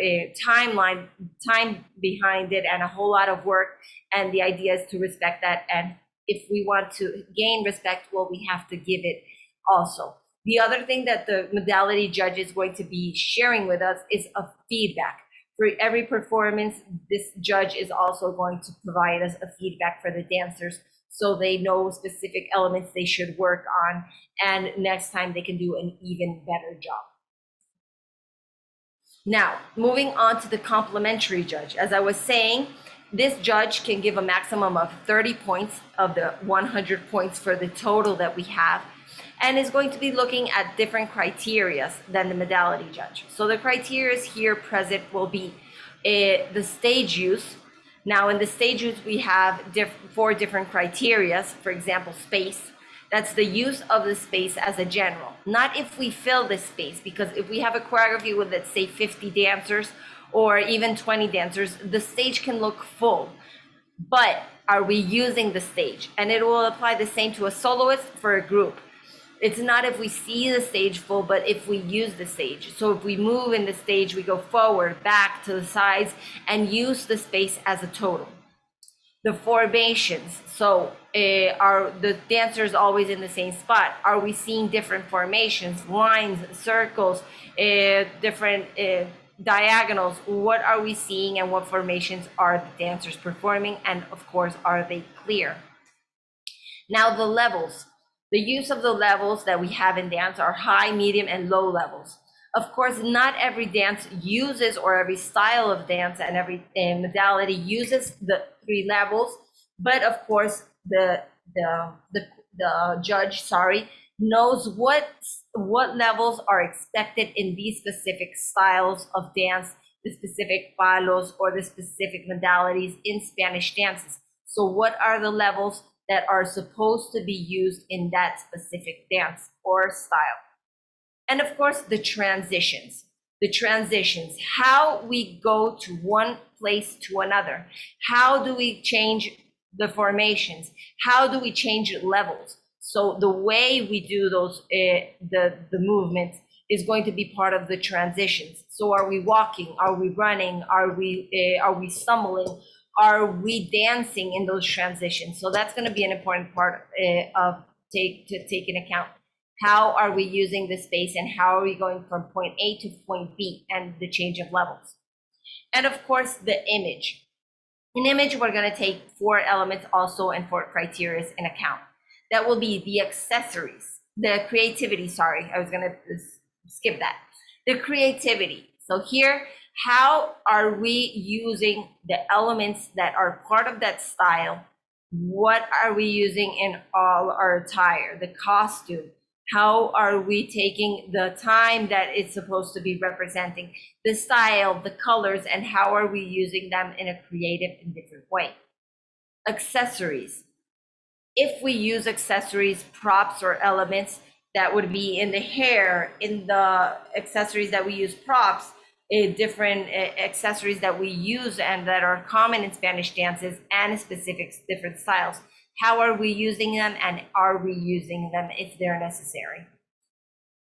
A: time behind it, and a whole lot of work, and the idea is to respect that. And if we want to gain respect, well, we have to give it also. The other thing that the modality judge is going to be sharing with us is a feedback. For every performance, this judge is also going to provide us a feedback for the dancers, so they know specific elements they should work on, and next time they can do an even better job. Now, moving on to the complementary judge. As I was saying, this judge can give a maximum of 30 points of the 100 points for the total that we have, and is going to be looking at different criteria than the modality judge. So the criteria here present will be the stage use. Now, in the stage use, we have 4 different criteria. For example, space. That's the use of the space as a general, not if we fill the space, because if we have a choreography with, let's say, 50 dancers or even 20 dancers, the stage can look full. But are we using the stage? And it will apply the same to a soloist for a group. It's not if we see the stage full, but if we use the stage. So if we move in the stage, we go forward, back, to the sides, and use the space as a total. The formations. So are the dancers always in the same spot? Are we seeing different formations, lines, circles, different diagonals? What are we seeing, and what formations are the dancers performing? And of course, are they clear? Now the levels. The use of the levels that we have in dance are high, medium, and low levels. Of course, not every dance uses, or every style of dance and every modality uses the 3 levels, but of course the judge, knows what levels are expected in these specific styles of dance, the specific palos or the specific modalities in Spanish dances. So what are the levels that are supposed to be used in that specific dance or style? And of course, the transitions. The transitions, how we go to one place to another. How do we change the formations? How do we change levels? So the way we do those, the movements is going to be part of the transitions. So are we walking? Are we running? Are we stumbling? Are we dancing in those transitions? So that's going to be an important part to take into account. How are we using the space, and how are we going from point A to point B, and the change of levels? And of course, the image. In image, we're going to take 4 elements also and 4 criteria in account. That will be the accessories, the creativity, I was going to skip that. The creativity. So here, how are we using the elements that are part of that style? What are we using in all our attire, the costume? How are we taking the time that it's supposed to be representing, the style, the colors, and how are we using them in a creative and different way? Accessories. If we use accessories, props, or elements, that would be in the hair, in the accessories that we use props, different accessories that we use and that are common in Spanish dances and specific different styles. How are we using them, and are we using them if they're necessary?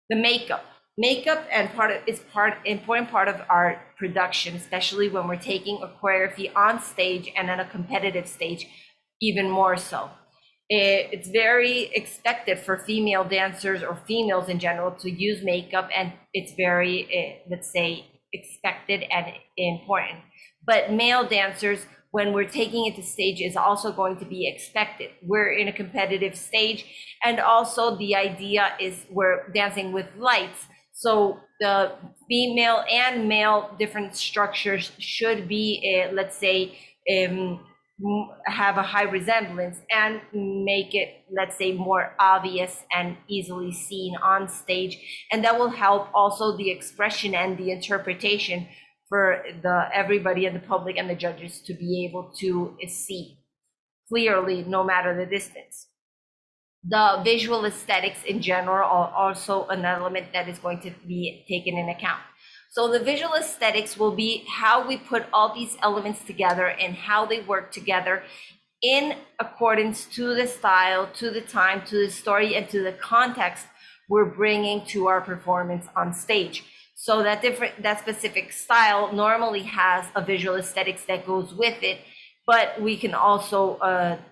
A: The makeup. Makeup is important part of our production, especially when we're taking a choreography on stage and on a competitive stage, even more so. It's very expected for female dancers or females in general to use makeup, and it's very, let's say, expected and important. But male dancers, when we're taking it to stage, is also going to be expected. We're in a competitive stage, and also the idea is we're dancing with lights. So the female and male different structures should be, let's say, have a high resemblance and make it, let's say, more obvious and easily seen on stage. And that will help also the expression and the interpretation for everybody in the public and the judges to be able to see clearly, no matter the distance. The visual aesthetics in general are also an element that is going to be taken in account. So the visual aesthetics will be how we put all these elements together and how they work together in accordance to the style, to the time, to the story, and to the context we're bringing to our performance on stage. So that specific style normally has a visual aesthetics that goes with it, but we can also,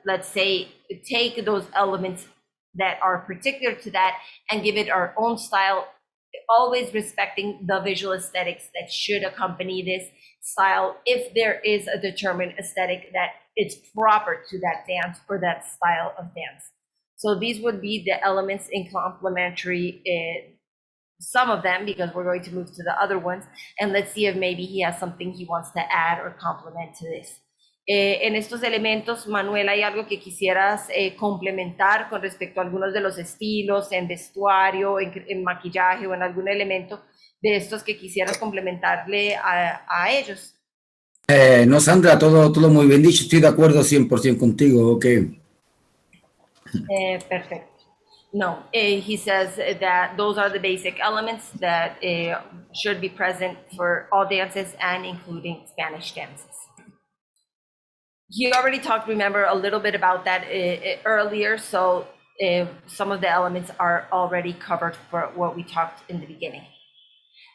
A: let's say, take those elements that are particular to that and give it our own style, always respecting the visual aesthetics that should accompany this style if there is a determined aesthetic that is proper to that dance or that style of dance. So these would be the elements in complementary, some of them, because we're going to move to the other ones, and let's see if maybe he has something he wants to add or complement to this. En estos elementos, Manuel, ¿hay algo que quisieras complementar con respecto a algunos de los estilos, en vestuario, en maquillaje o en algún elemento de estos que quisieras complementarle a ellos?
B: No, Sandra, todo muy bien dicho. Estoy de acuerdo 100% contigo. Okay.
A: Perfect. No, he says that those are the basic elements that should be present for all dances and including Spanish dances. He already talked, remember, a little bit about that earlier, so some of the elements are already covered for what we talked in the beginning.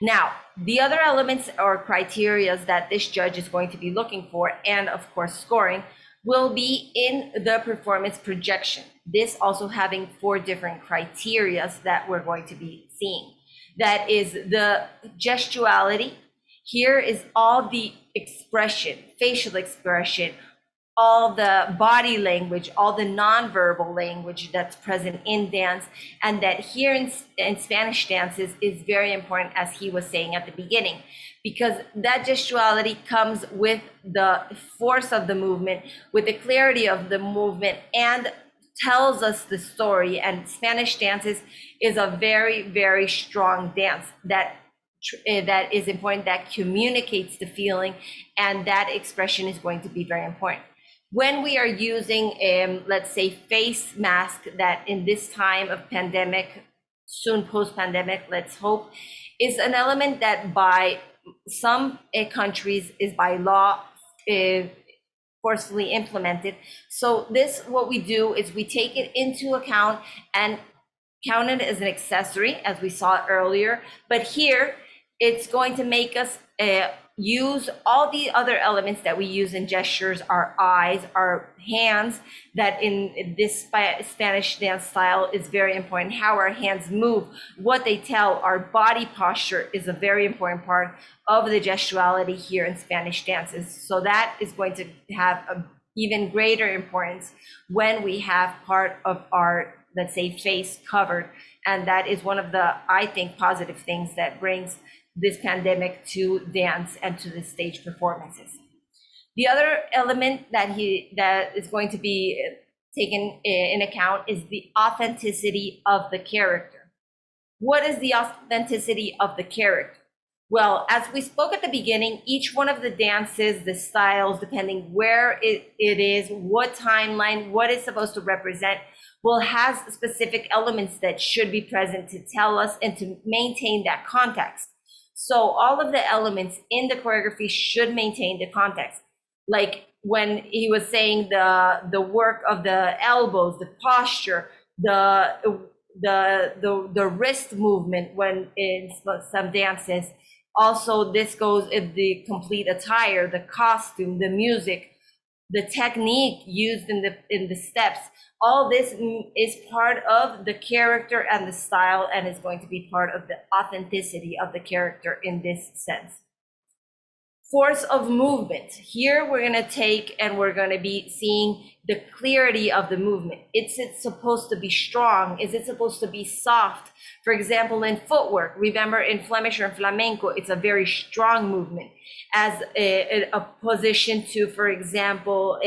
A: Now, the other elements or criteria that this judge is going to be looking for, and of course scoring, will be in the performance projection. This also having 4 different criteria that we're going to be seeing. That is the gestuality. Here is all the expression, facial expression, all the body language, all the nonverbal language that's present in dance, and that here in Spanish dances is very important, as he was saying at the beginning, because that gestuality comes with the force of the movement, with the clarity of the movement, and tells us the story. And Spanish dances is a very, very strong dance that is important, that communicates the feeling, and that expression is going to be very important. When we are using, let's say, face mask, that in this time of pandemic, soon post-pandemic, let's hope, is an element that by some countries is by law forcefully implemented. So this, what we do is we take it into account and count it as an accessory, as we saw earlier. But here, it's going to make us use all the other elements that we use in gestures, our eyes, our hands, that in this Spanish dance style is very important. How our hands move, what they tell, our body posture is a very important part of the gestuality here in Spanish dances. So that is going to have an even greater importance when we have part of our, let's say, face covered. And that is one of the, I think, positive things that brings this pandemic to dance and to the stage performances. The other element that is going to be taken in account is the authenticity of the character. What is the authenticity of the character? Well, as we spoke at the beginning, each one of the dances, the styles, depending where it is, what timeline, what it's supposed to represent, will have specific elements that should be present to tell us and to maintain that context. So all of the elements in the choreography should maintain the context. Like when he was saying the work of the elbows, the posture, the wrist movement when in some dances. Also, this goes in the complete attire, the costume, the music, the technique used in the steps. All this is part of the character and the style, and is going to be part of the authenticity of the character in this sense. Force of movement. Here we're going to take and we're going to be seeing the clarity of the movement. Is it supposed to be strong? Is it supposed to be soft? For example, in footwork, remember in Flemish or in flamenco, it's a very strong movement as a opposition to, for example,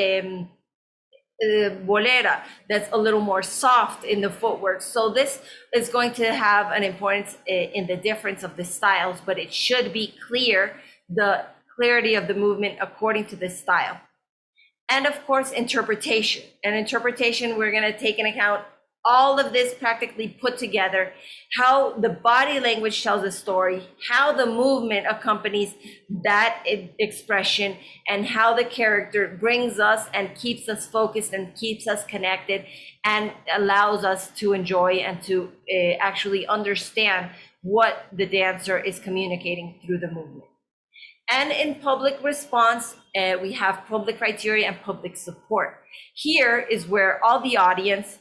A: Bolero, that's a little more soft in the footwork. So this is going to have an importance in the difference of the styles, but it should be clear, the clarity of the movement according to the style. And of course, interpretation. And interpretation, we're going to take into account all of this practically put together, how the body language tells a story, how the movement accompanies that expression, and how the character brings us and keeps us focused and keeps us connected and allows us to enjoy and to actually understand what the dancer is communicating through the movement. And in public response, we have public criteria and public support. Here is where all the audience,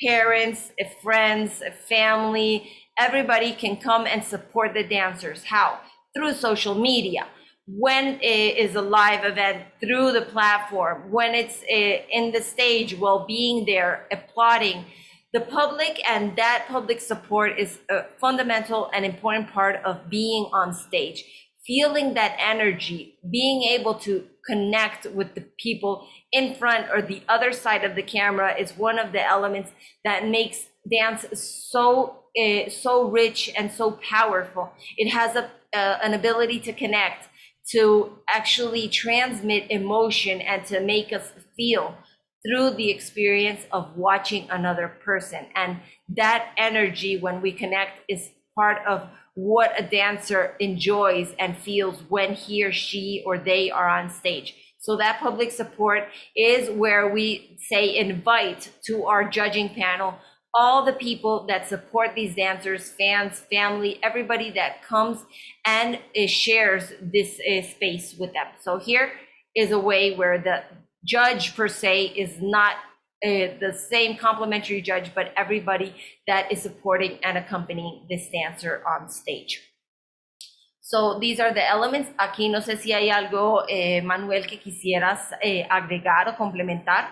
A: parents, friends, family, everybody can come and support the dancers. How? Through social media. When it is a live event, through the platform. When it's in the stage, while being there, applauding. The public and that public support is a fundamental and important part of being on stage. Feeling that energy, being able to connect with the people in front or the other side of the camera is one of the elements that makes dance so rich and so powerful. It has an ability to connect, to actually transmit emotion, and to make us feel through the experience of watching another person. And that energy, when we connect, is part of what a dancer enjoys and feels when he or she or they are on stage. So that public support is where we say invite to our judging panel all the people that support these dancers, fans, family, everybody that comes and shares this space with them. So here is a way where judge per se is not the same complimentary judge, but everybody that is supporting and accompanying this dancer on stage. So these are the elements. Aquí no sé si hay algo, Manuel, que quisieras agregar o complementar.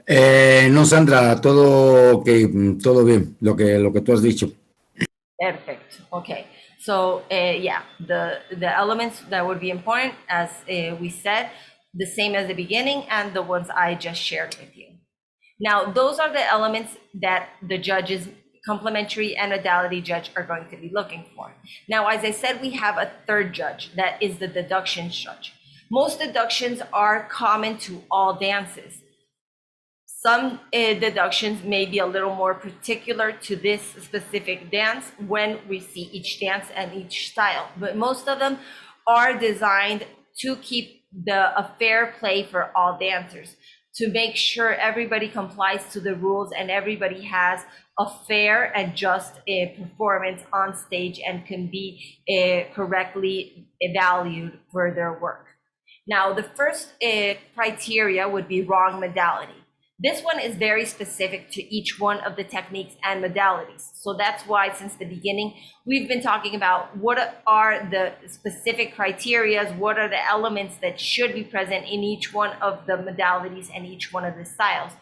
B: No, Sandra, todo okay, todo bien, lo que tú has dicho.
A: Perfect. Okay. So yeah, the elements that would be important, as we said, the same as the beginning and the ones I just shared with you. Now, those are the elements that the judges, complementary and modality judge, are going to be looking for. Now, as I said, we have a third judge, that is the deductions judge. Most deductions are common to all dances. Some deductions may be a little more particular to this specific dance when we see each dance and each style, but most of them are designed to keep a fair play for all dancers, to make sure everybody complies to the rules and everybody has a fair and just performance on stage and can be correctly valued for their work. Now, the first criteria would be wrong modality. This one is very specific to each one of the techniques and modalities. So that's why since the beginning, we've been talking about what are the specific criteria, what are the elements that should be present in each one of the modalities and each one of the styles.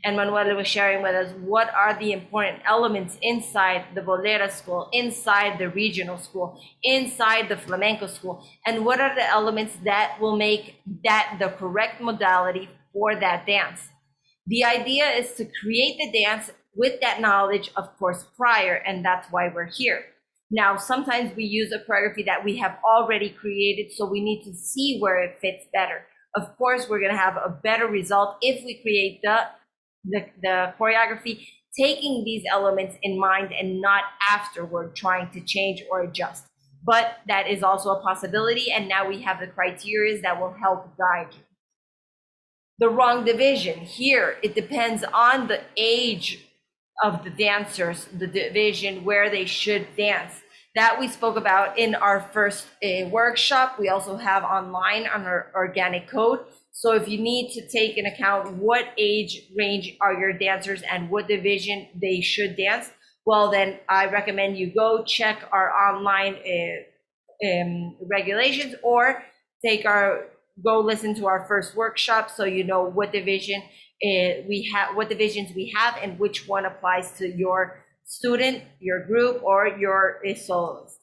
A: And Manuel was sharing with us what are the important elements inside the Bolero school, inside the regional school, inside the flamenco school, and what are the elements that will make that the correct modality for that dance. The idea is to create the dance with that knowledge, of course, prior, and that's why we're here. Now, sometimes we use a choreography that we have already created, so we need to see where it fits better. Of course, we're gonna have a better result if we create the choreography taking these elements in mind and not afterward trying to change or adjust. But that is also a possibility, and now we have the criteria that will help guide you. The wrong division, here it depends on the age of the dancers, the division where they should dance. That we spoke about in our first workshop. We also have online on our organic code. So if you need to take into account what age range are your dancers and what division they should dance, well, then I recommend you go check our online regulations, or go listen to our first workshop so you know what division what divisions we have and which one applies to your student, your group, or your soloist.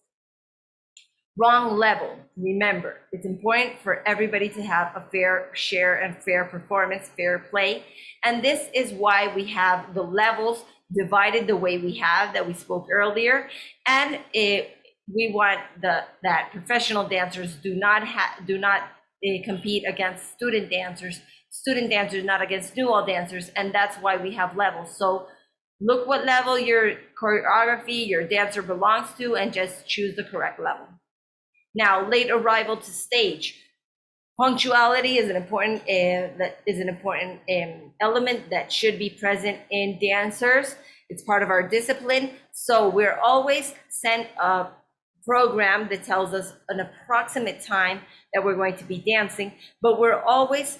A: Wrong level. Remember, it's important for everybody to have a fair share and fair performance, fair play. And this is why we have the levels divided the way we have that we spoke earlier. And we want that professional dancers do not compete against student dancers not against new dancers, and that's why we have levels. So look what level your choreography, your dancer belongs to, and just choose the correct level. Now, late arrival to stage. Punctuality is an important element that should be present in dancers. It's part of our discipline. So we're always sent a program that tells us an approximate time that we're going to be dancing, but we're always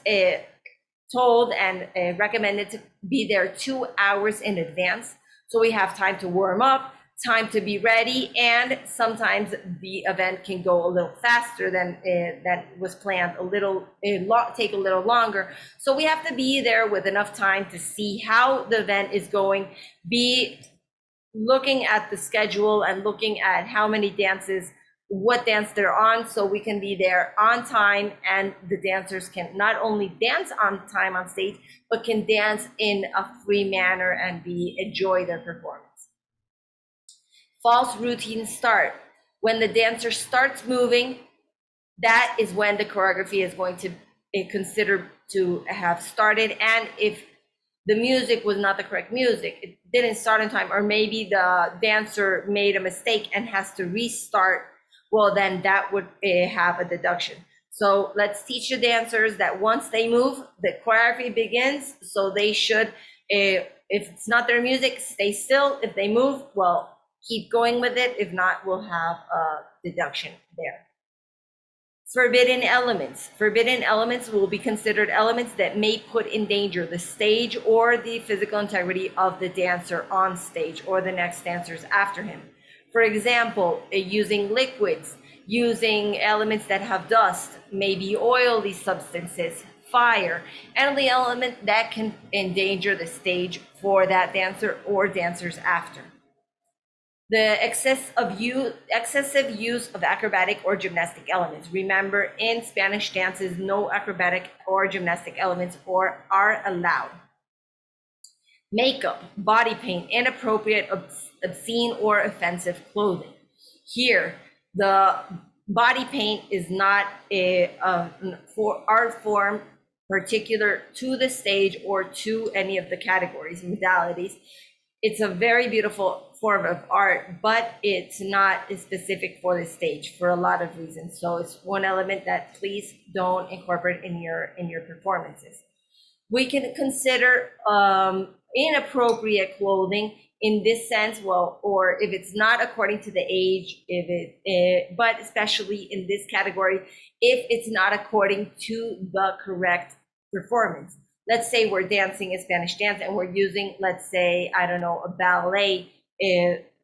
A: told and recommended to be there 2 hours in advance. So we have time to warm up, time to be ready, and sometimes the event can go a little faster than was planned, take a little longer. So we have to be there with enough time to see how the event is going, be looking at the schedule and looking at how many dances, what dance they're on, so we can be there on time, and the dancers can not only dance on time on stage, but can dance in a free manner and enjoy their performance. False routine start. When the dancer starts moving, that is when the choreography is going to be considered to have started. And if the music was not the correct music, it didn't start in time, or maybe the dancer made a mistake and has to restart, well, then that would have a deduction. So let's teach the dancers that once they move, the choreography begins. So they should, if it's not their music, stay still. If they move, well, keep going with it. If not, we'll have a deduction there. Forbidden elements. Forbidden elements will be considered elements that may put in danger the stage or the physical integrity of the dancer on stage or the next dancers after him. For example, using liquids, using elements that have dust, maybe oily substances, fire, and the element that can endanger the stage for that dancer or dancers after. The excessive use of acrobatic or gymnastic elements. Remember, in Spanish dances, no acrobatic or gymnastic elements are allowed. Makeup, body paint, inappropriate, obscene, or offensive clothing. Here, the body paint is not a for art form particular to the stage or to any of the categories, modalities. It's a very beautiful form of art, but it's not specific for the stage for a lot of reasons. So it's one element that please don't incorporate in your performances. We can consider inappropriate clothing in this sense, well, or if it's not according to the age, but especially in this category, if it's not according to the correct performance. Let's say we're dancing a Spanish dance and we're using, let's say, I don't know, a ballet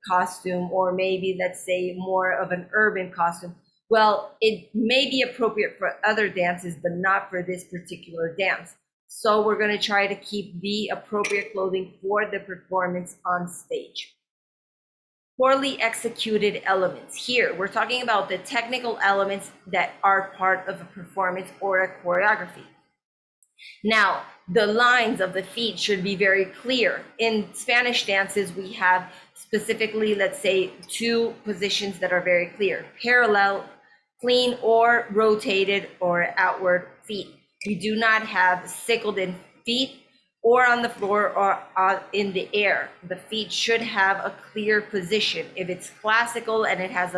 A: costume, or maybe let's say more of an urban costume. Well, it may be appropriate for other dances, but not for this particular dance. So we're going to try to keep the appropriate clothing for the performance on stage. Poorly executed elements. Here, we're talking about the technical elements that are part of a performance or a choreography. Now, the lines of the feet should be very clear. In Spanish dances, we have specifically, let's say, two positions that are very clear: parallel, clean, or rotated or outward feet. We do not have sickled in feet or on the floor or in the air. The feet should have a clear position. If it's classical and it has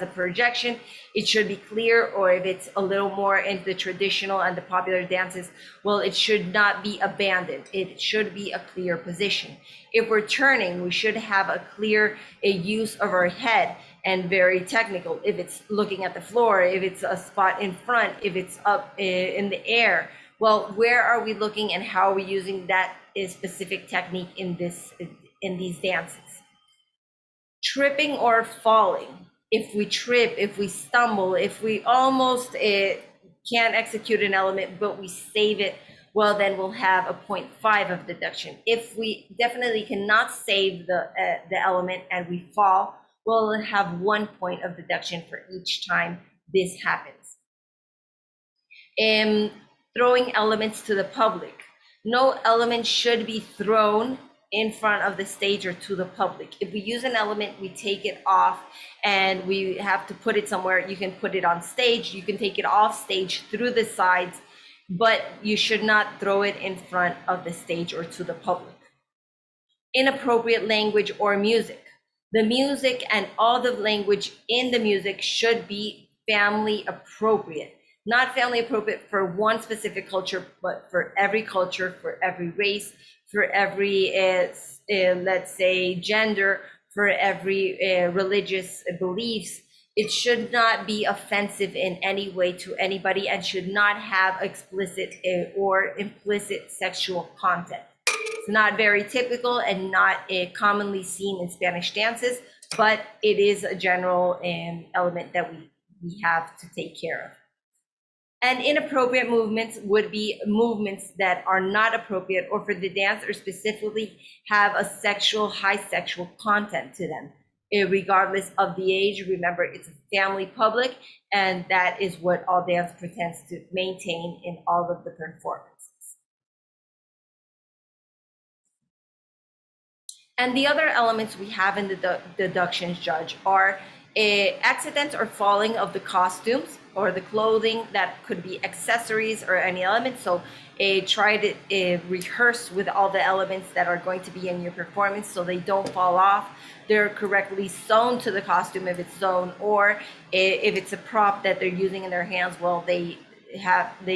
A: a projection, it should be clear. Or if it's a little more into the traditional and the popular dances, well, it should not be abandoned. It should be a clear position. If we're turning, we should have a clear use of our head and very technical. If it's looking at the floor, if it's a spot in front, if it's up in the air, well, where are we looking and how are we using that specific technique in these dances? Tripping or falling. If we trip, if we stumble, if we almost can't execute an element, but we save it, well, then we'll have a 0.5 of deduction. If we definitely cannot save the element and we fall, we'll have 1 point of deduction for each time this happens. Throwing elements to the public. No element should be thrown in front of the stage or to the public. If we use an element, we take it off and we have to put it somewhere. You can put it on stage, you can take it off stage through the sides, but you should not throw it in front of the stage or to the public. Inappropriate language or music. The music and all the language in the music should be family appropriate. Not family appropriate for one specific culture, but for every culture, for every race, for every, let's say, gender, for every religious beliefs. It should not be offensive in any way to anybody and should not have explicit or implicit sexual content. It's not very typical and not commonly seen in Spanish dances, but it is a general element that we have to take care of. And inappropriate movements would be movements that are not appropriate or for the dance or specifically have a high sexual content to them, regardless of the age. Remember, it's a family public, and that is what all dance pretends to maintain in all of the performances. And the other elements we have in the deductions judge are accidents or falling of the costumes or the clothing. That could be accessories or any element. So try to rehearse with all the elements that are going to be in your performance so they don't fall off. They're correctly sewn to the costume if it's sewn, or if it's a prop that they're using in their hands, well, they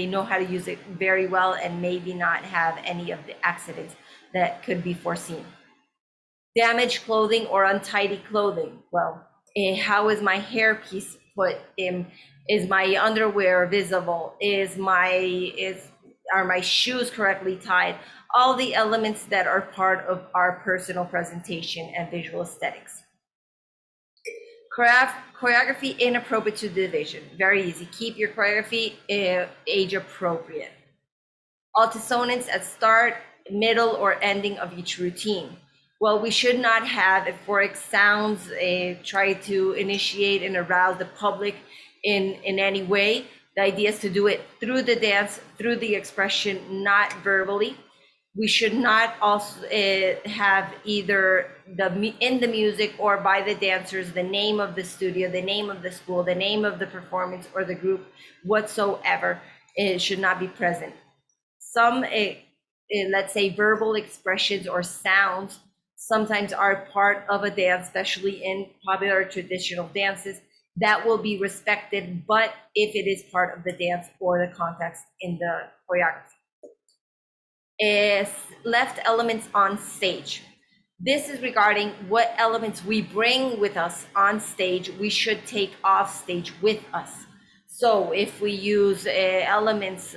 A: know how to use it very well and maybe not have any of the accidents that could be foreseen. Damaged clothing or untidy clothing. Well, how is my hairpiece put in? Is my underwear visible? Are my shoes correctly tied? All the elements that are part of our personal presentation and visual aesthetics. Choreography inappropriate to the division. Very easy. Keep your choreography age appropriate. Altisonance at start, middle, or ending of each routine. Well, we should not have euphoric sounds, try to initiate and arouse the public in any way. The idea is to do it through the dance, through the expression, not verbally. We should not also have either in the music or by the dancers the name of the studio, the name of the school, the name of the performance or the group whatsoever. It should not be present. Some, let's say, verbal expressions or sounds sometimes are part of a dance, especially in popular traditional dances, that will be respected, but if it is part of the dance or the context in the choreography. Is left elements on stage. This is regarding what elements we bring with us on stage, we should take off stage with us. So if we use elements,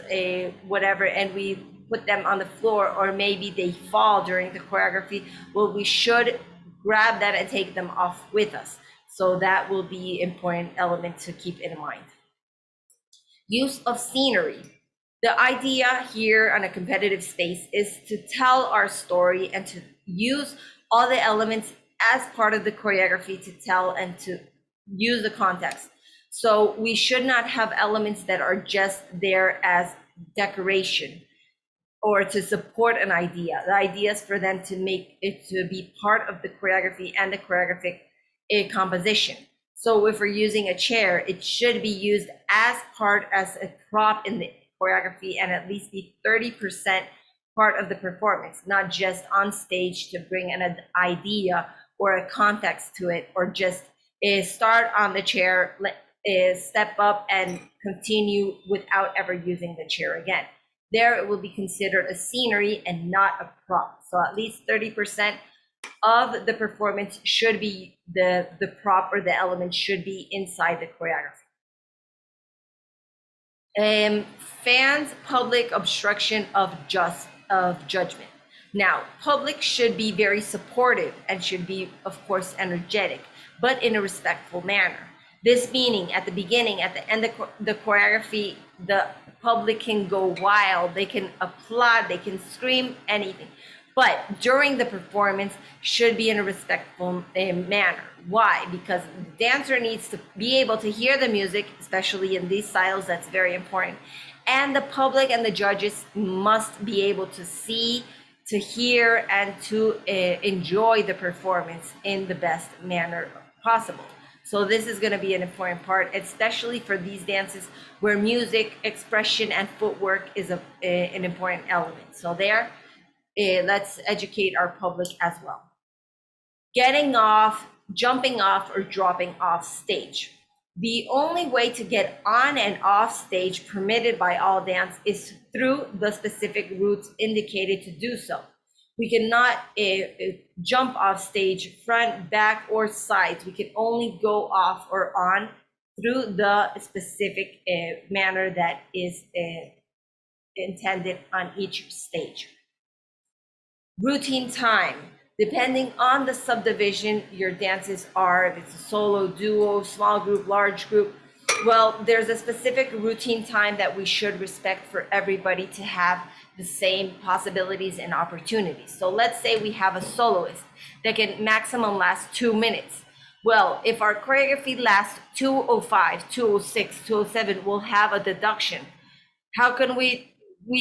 A: whatever, and we put them on the floor, or maybe they fall during the choreography, well, we should grab that and take them off with us. So that will be an important element to keep in mind. Use of scenery. The idea here on a competitive space is to tell our story and to use all the elements as part of the choreography to tell and to use the context. So we should not have elements that are just there as decoration or to support an idea. The idea is for them to make it to be part of the choreography and the choreographic composition. So if we're using a chair, it should be used as a prop in the choreography and at least be 30% part of the performance, not just on stage to bring an idea or a context to it, or just start on the chair, step up and continue without ever using the chair again. There it will be considered a scenery and not a prop. So at least 30% of the performance should be the prop or the element should be inside the choreography. Fans, public obstruction of judgment. Now, public should be very supportive and should be, of course, energetic, but in a respectful manner. This meaning at the beginning, at the end of the choreography, the public can go wild, they can applaud, they can scream, anything. But during the performance should be in a respectful manner. Why? Because the dancer needs to be able to hear the music, especially in these styles, that's very important. And the public and the judges must be able to see, to hear, and to enjoy the performance in the best manner possible. So this is going to be an important part, especially for these dances where music, expression, and footwork is an important element. So there, let's educate our public as well. Getting off, jumping off, or dropping off stage. The only way to get on and off stage permitted by all dance is through the specific routes indicated to do so. We cannot jump off stage front, back, or sides. We can only go off or on through the specific manner that is intended on each stage. Routine time. Depending on the subdivision your dances are, if it's a solo, duo, small group, large group, well, there's a specific routine time that we should respect for everybody to have the same possibilities and opportunities. So let's say we have a soloist that can maximum last 2 minutes. Well, if our choreography lasts 2:05, 2:06, 2:07, we'll have a deduction. How can we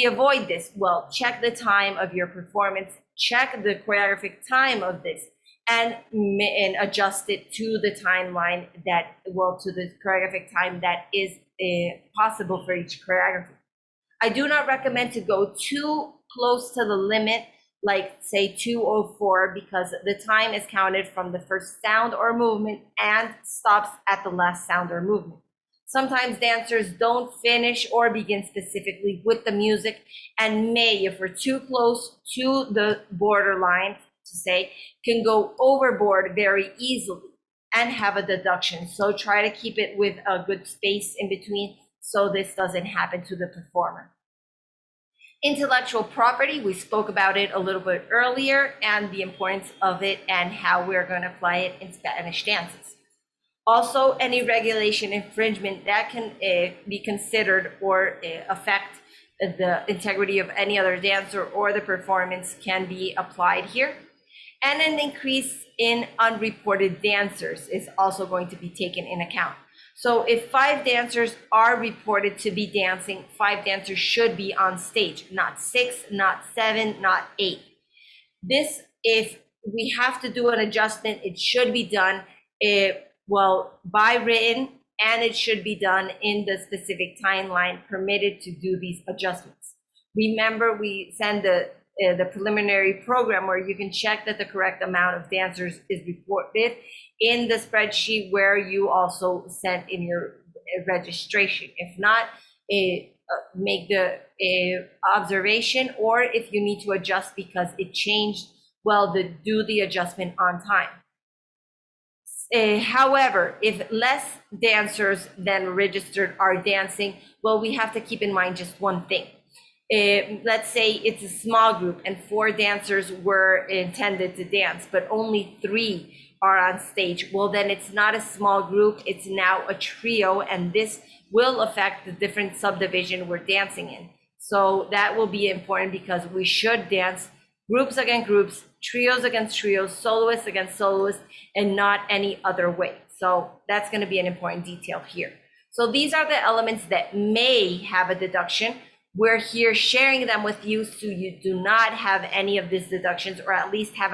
A: avoid this? Well, check the time of your performance, check the choreographic time of this, and adjust it to the timeline to the choreographic time that is possible for each choreography. I do not recommend to go too close to the limit, like say 2:04, because the time is counted from the first sound or movement and stops at the last sound or movement. Sometimes dancers don't finish or begin specifically with the music, and if we're too close to the borderline, to say, can go overboard very easily. and have a deduction. So try to keep it with a good space in between so this doesn't happen to the performer. Intellectual property, we spoke about it a little bit earlier, and the importance of it and how we're going to apply it in Spanish dances. Also, any regulation infringement that can be considered or affect the integrity of any other dancer or the performance can be applied here. And an increase in unreported dancers is also going to be taken in account. So if 5 dancers are reported to be dancing, 5 dancers should be on stage, not 6, not 7, not 8. This, if we have to do an adjustment, it should be done by written, and it should be done in the specific timeline permitted to do these adjustments. Remember, we send the preliminary program where you can check that the correct amount of dancers is reported in the spreadsheet where you also sent in your registration. If not, make the observation, or if you need to adjust because it changed, well, do the adjustment on time. However, if less dancers than registered are dancing, well, we have to keep in mind just one thing. Let's say it's a small group and 4 dancers were intended to dance, but only 3 are on stage. Well, then it's not a small group, it's now a trio, and this will affect the different subdivision we're dancing in. So that will be important because we should dance groups against groups, trios against trios, soloists against soloists, and not any other way. So that's going to be an important detail here. So these are the elements that may have a deduction. We're here sharing them with you so you do not have any of these deductions, or at least have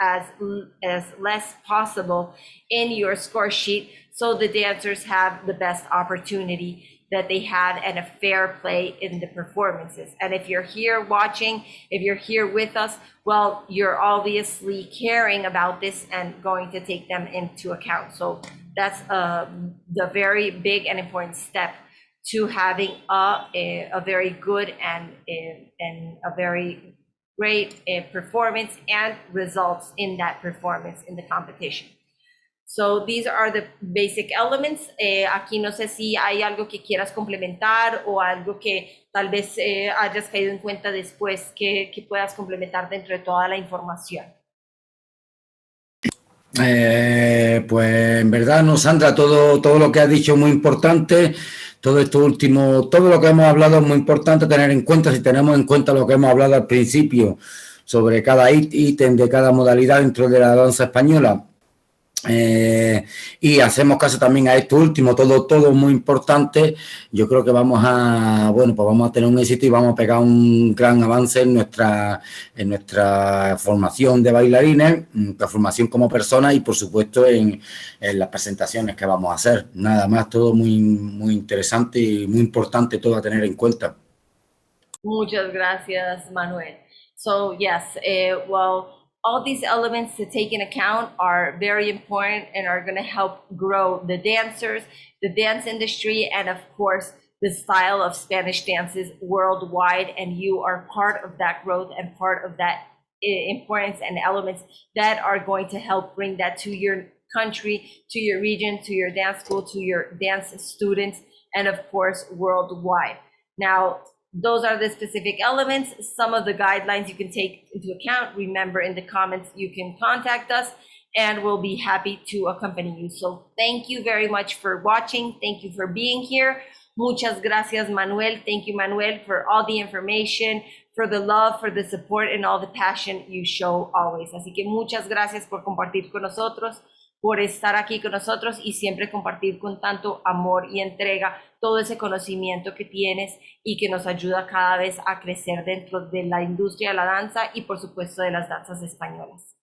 A: as less possible in your score sheet, so the dancers have the best opportunity that they have and a fair play in the performances. And if you're here watching, if you're here with us, well, you're obviously caring about this and going to take them into account. So that's the very big and important step to having a very good and a very great performance and results in that performance in the competition. So these are the basic elements. Aquí no sé si hay algo que quieras complementar o algo que tal vez hayas caído en cuenta después que puedas complementar dentro de toda la información.
B: Pues en verdad, no, Sandra, todo lo que has dicho es muy importante. Todo esto último, todo lo que hemos hablado es muy importante tener en cuenta. Si tenemos en cuenta lo que hemos hablado al principio sobre cada ítem de cada modalidad dentro de la danza española, y hacemos caso también a esto último, todo muy importante, yo creo que vamos a tener un éxito y vamos a pegar un gran avance en nuestra formación de bailarines, nuestra formación como personas y por supuesto en las presentaciones que vamos a hacer. Nada más, todo muy interesante y muy importante todo a tener en cuenta.
A: Muchas gracias, Manuel. So yes, all these elements to take in account are very important and are going to help grow the dancers, the dance industry, and of course, the style of Spanish dances worldwide. And you are part of that growth and part of that importance and elements that are going to help bring that to your country, to your region, to your dance school, to your dance students, and of course, worldwide. Now, those are the specific elements. Some of the guidelines you can take into account. Remember, in the comments, you can contact us and we'll be happy to accompany you. So thank you very much for watching. Thank you for being here. Muchas gracias, Manuel. Thank you, Manuel, for all the information, for the love, for the support, and all the passion you show always. Así que muchas gracias por compartir con nosotros, por estar aquí con nosotros y siempre compartir con tanto amor y entrega todo ese conocimiento que tienes y que nos ayuda cada vez a crecer dentro de la industria de la danza y por supuesto de las danzas españolas.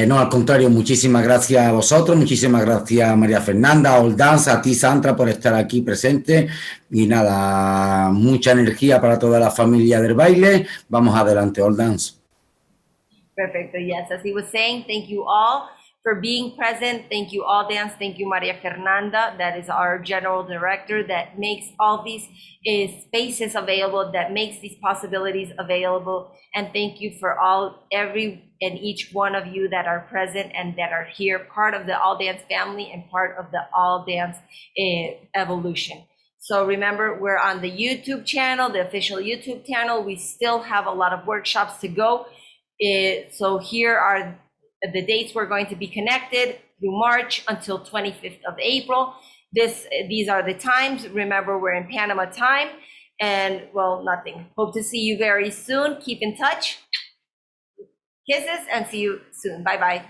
B: No, al contrario, muchísimas gracias a vosotros, muchísimas gracias a María Fernanda, a All Dance, a ti, Sandra, por estar aquí presente y nada, mucha energía para toda la familia del baile. Vamos adelante, All Dance.
A: Perfect. Yes, as he was saying, thank you all for being present. Thank you, All Dance. Thank you, Maria Fernanda, that is our general director, that makes all these spaces available, that makes these possibilities available. And thank you for every and each one of you that are present and that are here, part of the All Dance family and part of the All Dance evolution. So remember, we're on the YouTube channel, the official YouTube channel. We still have a lot of workshops to go. So here are the dates we're going to be connected through March until 25th of April. These are the times. Remember, we're in Panama time. And well, nothing. Hope to see you very soon. Keep in touch. Kisses and see you soon. Bye-bye.